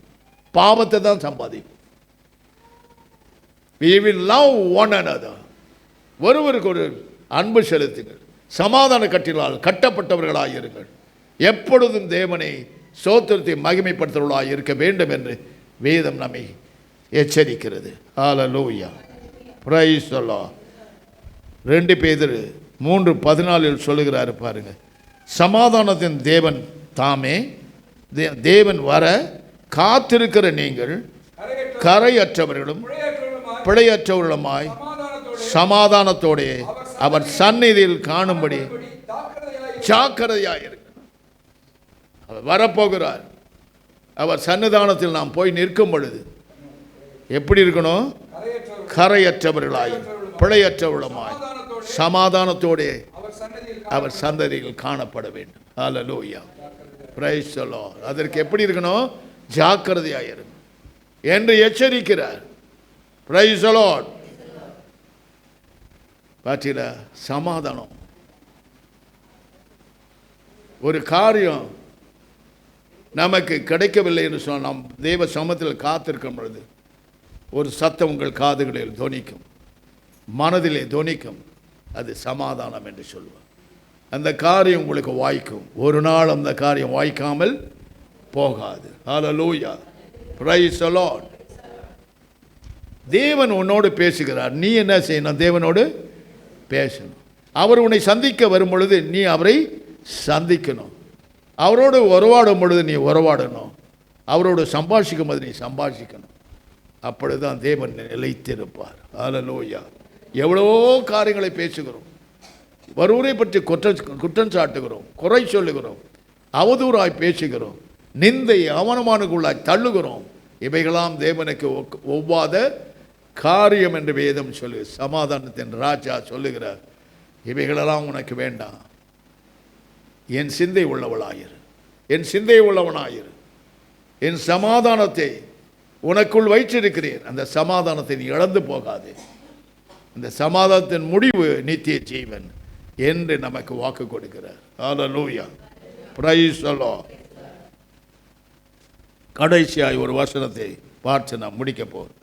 பாவத்தை தான் சம்பாதிக்கும். We will love one another. ஒருவருக்கு ஒரு அன்பு செலுத்துங்கள், சமாதான கட்டிலால் கட்டப்பட்டவர்களாக இருங்கள், எப்பொழுதும் தேவனை சோத்திரத்தை மகிமைப்படுத்துவர்களாக இருக்க வேண்டும் என்று வேதம் நம்மை எச்சரிக்கிறது. ஹல்லேலூயா, பிரைஸ் தி லார்ட். 2 பேதுரு 3:14 சொல்லுகிறாரு பாருங்க, சமாதானத்தின் தேவன் தாமே, தேவன் வர காத்திருக்கிற நீங்கள் கரையற்றவர்களும் பிழையற்றவர்களுமாய் சமாதானத்தோட அவர் சந்நிதியில் காணும்படி ஜாக்கிரதையாயிருங்கள். அவர் வரப்போகிறார். அவர் சன்னிதானத்தில் நாம் போய் நிற்கும் பொழுது எப்படி இருக்கணும்? கரையற்றவர்களாய் பிழையற்றவர்களுமாய் சமாதானத்தோட அவர் சந்ததியில் காணப்பட வேண்டும். ஹல்லேலூயா, பிரைஸ் தி லார்ட். அதற்கு எப்படி இருக்கணும்? ஜாக்கிரதையாயிருங்க என்று எச்சரிக்கிறார். Price the Lord. பாத்தீங்களா, சமாதானம். ஒரு காரியம் நமக்கு கிடைக்கவில்லை என்று சொன்னால் நாம் தேவ சமூகத்தில் காத்திருக்கும் பொழுது ஒரு சத்தம் உங்கள் காதுகளில் தொனிக்கும், மனதிலே தொனிக்கும். அது சமாதானம் என்று சொல்லுவார். அந்த காரியம் உங்களுக்கு வாய்க்கும். ஒரு நாள் அந்த காரியம் வாய்க்காமல் போகாது. ஹல்லேலூயா, பிரைஸ் தி லார்ட். தேவன் உன்னோடு பேசுகிறார். நீ என்ன செய்யணும்? தேவனோடு பேசணும். அவர் உன்னை சந்திக்க வரும் பொழுது நீ அவரை சந்திக்கணும். அவரோடு உறவாடும் பொழுது நீ உறவாடணும். அவரோடு சம்பாஷிக்கும் போது நீ சம்பாஷிக்கணும். அப்பொழுதுதான் தேவன் நிலைத்திருப்பார். ஹல்லேலூயா. எவ்வளோ காரியங்களை பேசுகிறோம், ஒருவரை பற்றி குற்றம் சாட்டுகிறோம், குறை சொல்லுகிறோம், அவதூறாய் பேசுகிறோம், நிந்தை அவமானங்களுள்ளாய் தள்ளுகிறோம். இவைகளாம் தேவனுக்கு ஒவ்வாத காரியம் என்று வேதம் சொல்லு. சமாதானத்தின் ராஜா சொல்லுகிறார், இவைகளெல்லாம் உனக்கு வேண்டாம். என் சிந்தை உள்ளவளாயிரு, என் சிந்தை உள்ளவனாயிரு, என் சமாதானத்தை உனக்குள் வைத்திருக்கிறேன். அந்த சமாதானத்தை நீ இழந்து போகாதே. அந்த சமாதானத்தின் முடிவு நித்திய ஜீவன் என்று நமக்கு வாக்கு கொடுக்கிறார். ஹல்லேலூயா, பிரைஸ் தி லார்ட். கடைசியாய் ஒரு வசனத்தை பார்த்து நாம் முடிக்க போகிறோம்.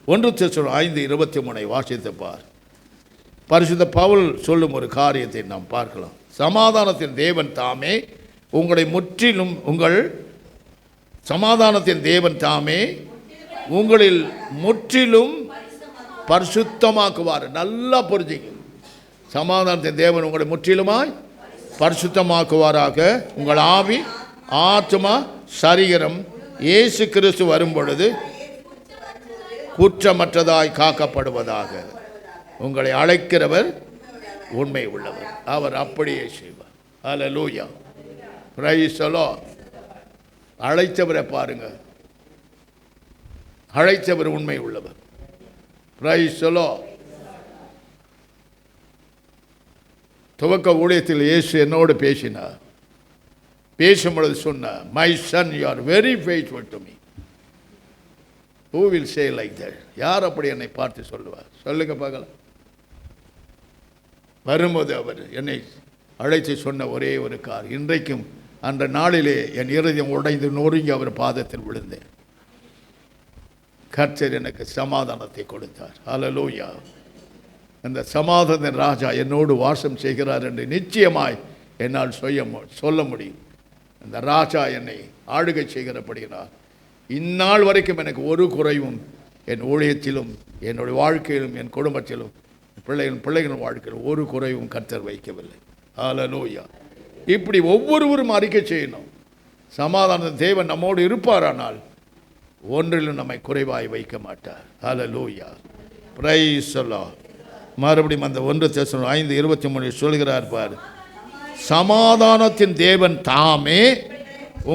1 தெசலோனிக்கேயர் 5:23 வாசித்து பார். பரிசுத்த பவுல் சொல்லும் ஒரு காரியத்தை நாம் பார்க்கலாம். சமாதானத்தின் தேவன் தாமே உங்களை முற்றிலும் சமாதானத்தின் தேவன் தாமே உங்களில் முற்றிலும் பரிசுத்தமாக்குவார். நல்லா புரிஞ்சுங்க. சமாதானத்தின் தேவன் உங்களை முற்றிலுமாய் பரிசுத்தமாக்குவாராக. உங்கள் ஆவி, ஆத்மா, சரீரம் இயேசு கிறிஸ்து வரும் பொழுது குற்றமற்றதாய் காக்கப்படுவதாக. உங்களை அழைக்கிறவர் உண்மை உள்ளவர், அவர் அப்படியே செய்வார். அல்லேலூயா, பிரைஸ் தி லார்ட். அழைத்தவரை பாருங்க, அழைத்தவர் உண்மை உள்ளவர். Price the Lord. துவக்க ஊழியத்தில் இயேசு என்னோடு பேசினார். பேசும் பொழுது சொன்னார், my son, you are very faithful to me. Who will say like that? யார் அப்படி என்னை பார்த்து சொல்லுவார்? சொல்லுங்க பார்க்கலாம். வரும்போது அவர் என்னை அழைத்து சொன்ன ஒரே ஒரு இன்றைக்கும் அந்த நாளிலே என் இருதயம் உடைந்து நொறுங்கி அவர் பாதத்தில் விழுந்தேன். கர்த்தர் எனக்கு சமாதானத்தை கொடுத்தார். அல்லேலூயா. அந்த சமாதான ராஜா என்னோடு வாசம் செய்கிறார் என்று நிச்சயமாய் என்னால் சொல்ல முடியும். அந்த ராஜா என்னை ஆளுகை செய்கிறபடியினார் இந்நாள் வரைக்கும் எனக்கு ஒரு குறைவும் என் ஊழியத்திலும் என்னுடைய வாழ்க்கையிலும் என் குடும்பத்திலும் பிள்ளைகளின் வாழ்க்கையிலும் ஒரு குறைவும் கர்த்தர் வைக்கவில்லை. அல்லேலூயா. இப்படி ஒவ்வொருவரும் அறிக்கை செய்யணும். சமாதான தேவன் நம்மோடு இருப்பாரானால் ஒன்றிலும் நம்மை குறைவாய் வைக்க மாட்டார். அல்லேலூயா, பிரைஸ் தி லார்ட். மறுபடியும் அந்த 1 தெசலோனிக்கேயர் 5:23 சொல்கிறார் பார், சமாதானத்தின் தேவன் தாமே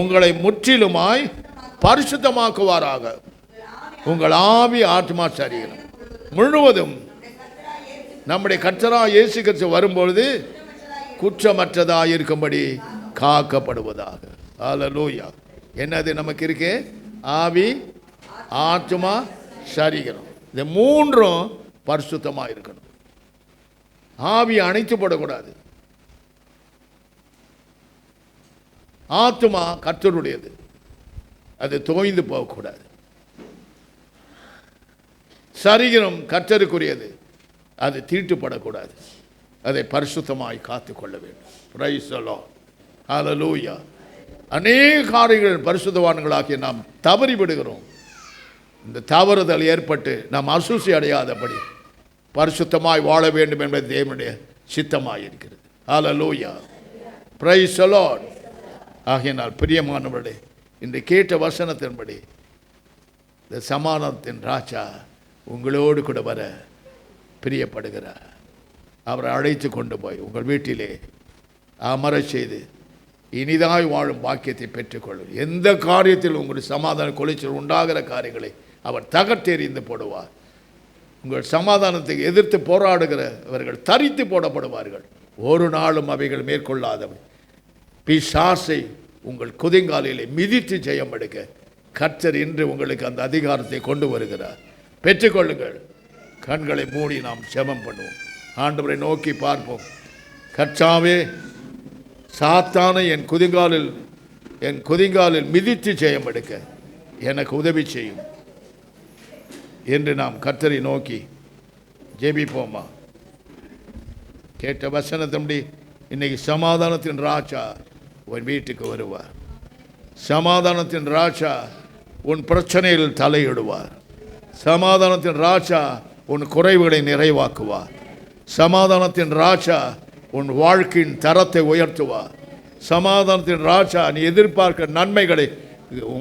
உங்களை முற்றிலுமாய் பரிசுத்தமாக்குவாராக. உங்கள் ஆவி ஆத்மா சரீரம் முழுவதும் நம்முடைய கர்த்தராகிய இயேசு கிறிஸ்து வரும்பொழுது குற்றமற்றதாக இருக்கும்படி காக்கப்படுவதாக. அல்லேலூயா. என்னது நமக்கு இருக்கு? ஆவி, ஆத்மா, சரீரம். இந்த மூன்றும் பரிசுத்தமாக இருக்கணும். ஆவி அணைத்து போடக்கூடாது. ஆத்மா கர்த்தருடையது, அது தோய்ந்து போகக்கூடாது. சரீரம் கர்த்தருக்குரியது, அது தீட்டுப்படக்கூடாது. அதை பரிசுத்தமாய் காத்துக்கொள்ள வேண்டும். Praise the Lord. அல்லேலூயா. அநேக காரியங்கள் பரிசுத்தவான்களாகிய நாம் தவறி விடுகிறோம். இந்த தவறுதல் ஏற்பட்டு நாம் அசூசி அடையாதபடி பரிசுத்தமாய் வாழ வேண்டும் என்பது தேவனுடைய சித்தமாய் இருக்கிறது. அல்லேலூயா, பிரைஸ் தி லார்ட். ஆகையினால் பிரியமானவர்களே, இன்று கேட்ட வசனத்தின்படி இந்த சமாதானத்தின் ராஜா உங்களோடு கூட வர பிரியப்படுகிறார். அவரை அழைத்து கொண்டு போய் உங்கள் வீட்டிலே அமர செய்து இனிதாய் வாழும் பாக்கியத்தை பெற்றுக்கொள்ளும். எந்த காரியத்தில் உங்களுடைய சமாதான கொலைச்சல் உண்டாகிற காரியங்களை அவர் தகர்த்தெறிந்து போடுவார். உங்கள் சமாதானத்துக்கு எதிர்த்து போராடுகிறவர்கள் தரித்து போடப்படுவார்கள். ஒரு நாளும் அவைகள் மேற்கொள்ளாதவை. பிசாசை உங்கள் குதிங்காலிலே மிதித்து ஜெயம் எடுக்க கர்த்தர் இன்று உங்களுக்கு அந்த அதிகாரத்தை கொண்டு வருகிறார். பெற்றுக்கொள்ளுங்கள். கண்களை மூடி நாம் ஜெபம் பண்ணுவோம். ஆண்டவரை நோக்கி பார்ப்போம். கர்த்தாவே, சாத்தானை என் குதிங்காலில் மிதித்து ஜெயம் எடுக்க எனக்கு உதவி செய்யும் என்று நாம் கர்த்தரை நோக்கி ஜெபிப்போமா? கேட்ட வசனத்தம்படி இன்னைக்கு சமாதானத்தின் ராஜா உன் வீட்டுக்கு வருவார். சமாதானத்தின் ராஜா உன் பிரச்சனையில் தலையிடுவார். சமாதானத்தின் ராஜா உன் குறைவுகளை நிறைவாக்குவார். சமாதானத்தின் ராஜா உன் வாழ்க்கையின் தரத்தை உயர்த்துவார். சமாதானத்தின் ராஜா நீ எதிர்பார்க்கிற நன்மைகளை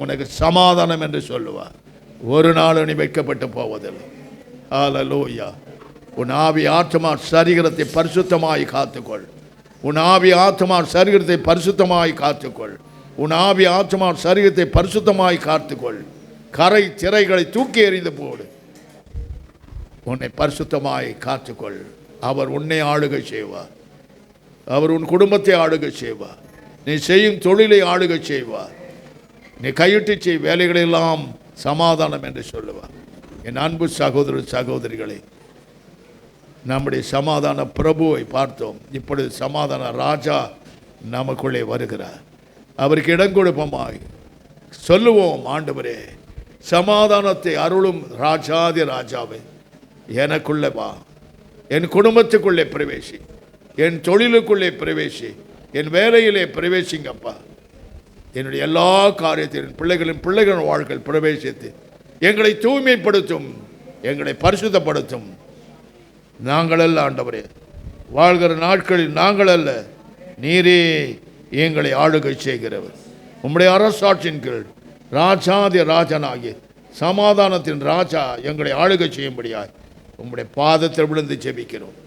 உனக்கு சமாதானம் என்று சொல்லுவார். ஒரு நாள் நீ வைக்கப்பட்டு போவதில்லை. அல்லேலூயா. உன் ஆவி ஆத்மா சரீரத்தை பரிசுத்தமாய் காத்துக்கொள். உன் ஆவி ஆத்மா சரீரத்தை பரிசுத்தமாய் காத்துக்கொள். உன் ஆவி ஆத்மா சரீரத்தை பரிசுத்தமாய் காத்துக்கொள். கரை திரைகளை தூக்கி எறிந்து போடு. உன்னை பரிசுத்தமாய் காத்துக்கொள். அவர் உன்னை ஆளுகை செய்வார். அவர் உன் குடும்பத்தை ஆளுகை செய்வார். நீ செய்யும் தொழிலை ஆளுகை செய்வார். நீ கையிட்டு செய் வேலைகளெல்லாம் சமாதானம் என்று சொல்லுவார். என் அன்பு சகோதர சகோதரிகளே, நம்முடைய சமாதான பிரபுவை பார்த்தோம். இப்பொழுது சமாதான ராஜா நமக்குள்ளே வருகிறார். அவருக்கு இடம் கொடுப்போமாய் சொல்லுவோம், ஆண்டவரே, சமாதானத்தை அருளும் ராஜாதி ராஜாவே, எனக்குள்ளே வா. என் குடும்பத்துக்குள்ளே பிரவேசி. என் தொழிலுக்குள்ளே பிரவேசி. என் வேலையிலே பிரவேசிங்கப்பா. என்னுடைய எல்லா காரியத்திலும் பிள்ளைகளின் வாழ்க்கையில் பிரவேசித்து எங்களை தூய்மைப்படுத்தும், எங்களை பரிசுத்தப்படுத்தும். நாங்களல்ல ஆண்டவரே, வாழ்கிற நாட்களில் நாங்களல்ல, நீரே எங்களை ஆளுகை செய்கிறவர். உம்முடைய அரசாட்சியின் கீழ் ராஜாதி ராஜனாகிய சமாதானத்தின் ராஜா எங்களை ஆளுகை செய்யும்படியாய் உம்முடைய பாதத்தில் விழுந்து ஜெபிக்கிறோம்.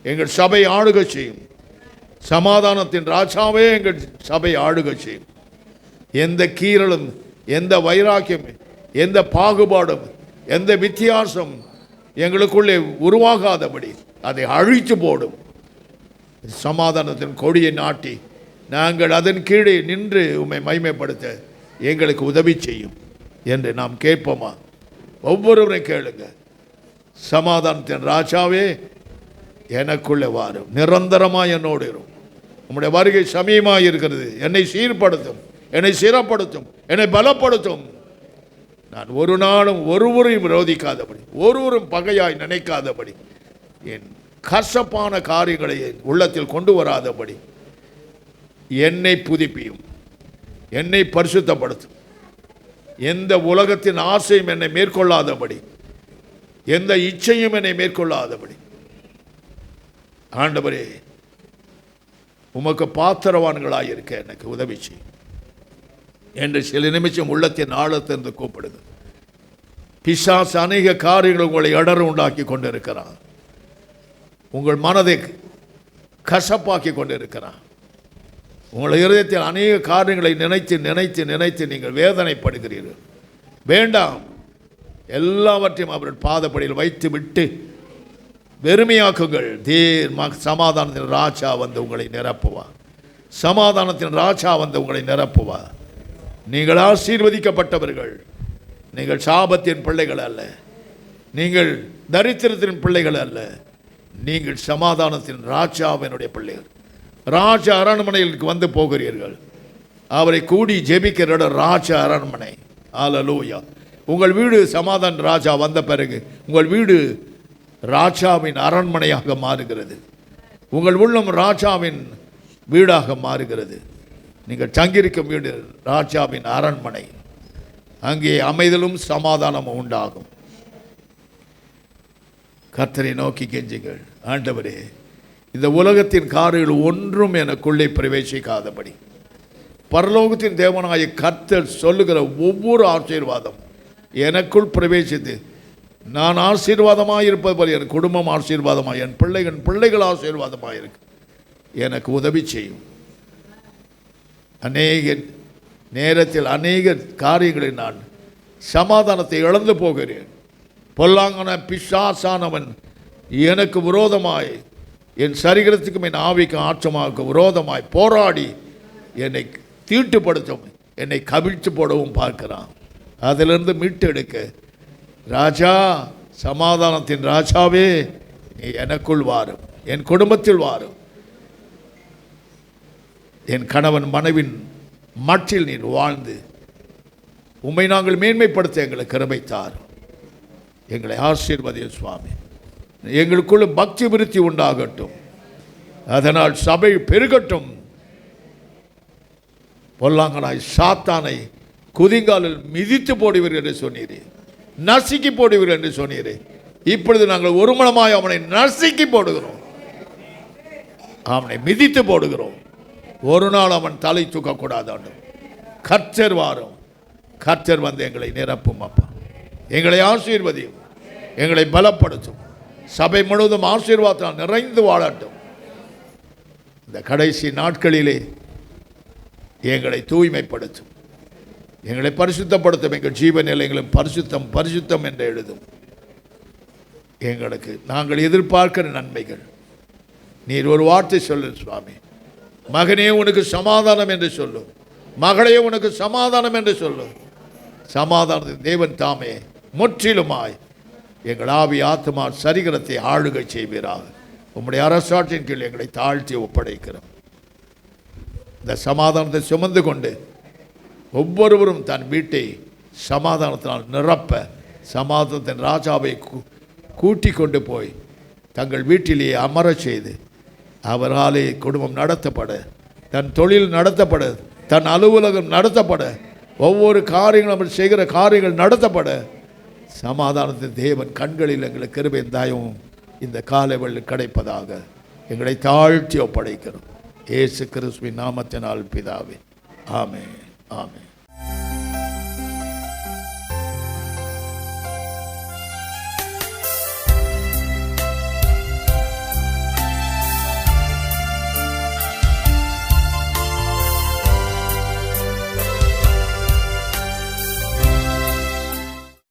எங்கள் சபை ஆளுகை செய்யும். சமாதானத்தின் ராஜாவே எங்கள் சபை ஆளுகை செய்யும். எந்த கீறலும், எந்த வைராக்கியம், எந்த பாகுபாடும், எந்த வித்தியாசம் எங்களுக்குள்ளே உருவாகாதபடி அதை அழித்து போடும். சமாதானத்தின் கொடியை நாட்டி நாங்கள் அதன் கீழே நின்று உம்மை மகிமைப்படுத்த எங்களுக்கு உதவி செய்யும் என்று நாம் கேட்போமா? ஒவ்வொருவரையும் கேளுங்க. சமாதானத்தின் ராஜாவே எனக்குள்ளே வாரும், நிரந்தரமாக என்னோடு இருக்கும். உம்முடைய வருகை சமயமாக இருக்கிறது. என்னை சீர்படுத்தும், என்னை சிறப்படுத்தும், என்னை பலப்படுத்தும். நான் ஒரு நாளும் ஒருவரையும் விரோதிக்காதபடி, ஒருவரும் பகையாய் நினைக்காதபடி, என் கசப்பான காரியங்களை உள்ளத்தில் கொண்டு வராதபடி என்னை புதுப்பியும், என்னை பரிசுத்தப்படுத்தும். எந்த உலகத்தின் ஆசையும் என்னை மேற்கொள்ளாதபடி, எந்த இச்சையும் என்னை மேற்கொள்ளாதபடி, ஆண்டவரே உமக்கு பாத்திரவான்களாக இருக்க எனக்கு உதவி செய்யும் என்று சில நிமிஷம் உள்ளத்தின் ஆழத்திலிருந்து கூப்பிடுது. பிசாசு அநேக காரியங்கள் உங்களை இடர் உண்டாக்கி கொண்டிருக்கிறான். உங்கள் மனதை கசப்பாக்கி கொண்டிருக்கிறான். உங்கள் இருதயத்தில் அநேக காரியங்களை நினைத்து நினைத்து நினைத்து நீங்கள் வேதனைப்படுகிறீர்கள். வேண்டாம், எல்லாவற்றையும் அவர்கள் பாதப்படியில் வைத்து விட்டு வெறுமையாக்குங்கள். சமாதானத்தின் ராஜா வந்து உங்களை நிரப்புவார். சமாதானத்தின் ராஜா வந்து உங்களை நிரப்புவார். நீங்கள் ஆசீர்வதிக்கப்பட்டவர்கள். நீங்கள் சாபத்தின் பிள்ளைகள் அல்ல, நீங்கள் தரித்திரத்தின் பிள்ளைகள் அல்ல, நீங்கள் சமாதானத்தின் ராஜாவினுடைய பிள்ளைகள். ராஜ அரண்மனைக்கு வந்து போகிறீர்கள். அவரை கூடி ஜெபிக்கிற இடம் ராஜ அரண்மனை. அல்லேலூயா. உங்கள் வீடு சமாதான ராஜா வந்த பிறகு உங்கள் வீடு ராஜாவின் அரண்மனையாக மாறுகிறது. உங்கள் உள்ளம் ராஜாவின் வீடாக மாறுகிறது. நீங்கள் தங்கியிருக்கும் வீடு ராஜாவின் அரண்மனை. அங்கே அமைதலும் சமாதானமும் உண்டாகும். கர்த்தரை நோக்கி கெஞ்சுங்கள். ஆண்டவரே, இந்த உலகத்தின் காரியங்கள் ஒன்றும் எனக்குள்ளே பிரவேசிக்காதபடி, பரலோகத்தின் தேவனாய கர்த்தர் சொல்லுகிற ஒவ்வொரு ஆசீர்வாதம் எனக்குள் பிரவேசித்து நான் ஆசீர்வாதமாக இருப்பது போல என் குடும்பம் ஆசீர்வாதமாக, என் பிள்ளைகள் ஆசீர்வாதமாக இருக்கு. எனக்கு உதவி செய்யும். அநேக நேரத்தில் அநேக காரியங்களில் நான் சமாதானத்தை இழந்து போகிறேன். பொல்லாங்கன பிசாசானவன் எனக்கு விரோதமாய், என் சரீரத்துக்கும் என் ஆவிக்கும் ஆற்றமாக விரோதமாய் போராடி என்னை தீட்டுப்படுத்தும், என்னை கவிழ்த்து போடவும் பார்க்கிறான். அதிலிருந்து மீட்டு எடுக்க ராஜா, சமாதானத்தின் ராஜாவே, நீ எனக்குள் வாரும், என் குடும்பத்தில் வாரும், என் கணவன் மனைவின் மற்றில் நீர் வாழ்ந்து உம்மை நாங்கள் மேன்மைப்படுத்த எங்களை கிருபை தாரும். எங்களை ஆசீர்வதியும் சுவாமி. எங்களுக்குள்ள பக்தி விருத்தி உண்டாகட்டும். அதனால் சபை பெருகட்டும். பொல்லாங்கனாய் சாத்தானை குதிங்காலில் மிதித்து போடுவீர்கள் என்று சொன்னீரே, நசுக்கி போடுவீர்கள் என்று சொன்னீரே. இப்பொழுது நாங்கள் ஒருமனமாய் அவனை நசுக்கி போடுகிறோம், அவனை மிதித்து போடுகிறோம். ஒரு நாள் அவன் தலை தூக்கக்கூடாது. கர்த்தர் வாரும். கர்த்தர் வந்து எங்களை நிரப்பும். அப்பா, எங்களை ஆசீர்வதியும், எங்களை பலப்படுத்தும். சபை முழுவதும் ஆசீர்வாதத்தால் நிறைந்து வாழட்டும். இந்த கடைசி நாட்களிலே எங்களை தூய்மைப்படுத்தும், எங்களை பரிசுத்தப்படுத்தும். எங்கள் ஜீவ நிலைகளும் பரிசுத்தம் பரிசுத்தம் என்று எழுதும். எங்களுக்கு நாங்கள் எதிர்பார்க்கிற நன்மைகள் நீர் ஒரு வார்த்தை சொல்லு சுவாமி. மகனே உனக்கு சமாதானம் என்று சொல்லும், மகளே உனக்கு சமாதானம் என்று சொல்லும். சமாதானத்தின் தேவன் தாமே முற்றிலுமாய் எங்கள் ஆவி ஆத்மா சரீரத்தை ஆளுகை செய்வீராக. உம்முடைய அரசாட்சியின் கீழ் எங்களை தாழ்த்தி ஒப்படைக்கிறோம். இந்த சமாதானத்தை சுமந்து கொண்டு ஒவ்வொருவரும் தன் வீட்டை சமாதானத்தினால் நிரப்ப, சமாதானத்தின் ராஜாவை கூட்டி கொண்டு போய் தங்கள் வீட்டிலேயே அமர செய்து அவராலே குடும்பம் நடத்தப்பட, தன் தொழில் நடத்தப்பட, தன் அலுவலகம் நடத்தப்பட, ஒவ்வொரு காரியங்களும் அவர் செய்கிற காரியங்கள் நடத்தப்பட, சமாதானத்தின் தேவன் கண்களில் எங்களுக்கு கிருபையும் தயவும் இந்த காலைவெளியில் கிடைப்பதாக எங்களை தாழ்த்தி ஒப்படைக்கிறோம். இயேசு கிறிஸ்துவின் நாமத்தினால் பிதாவே, ஆமென், ஆமென்.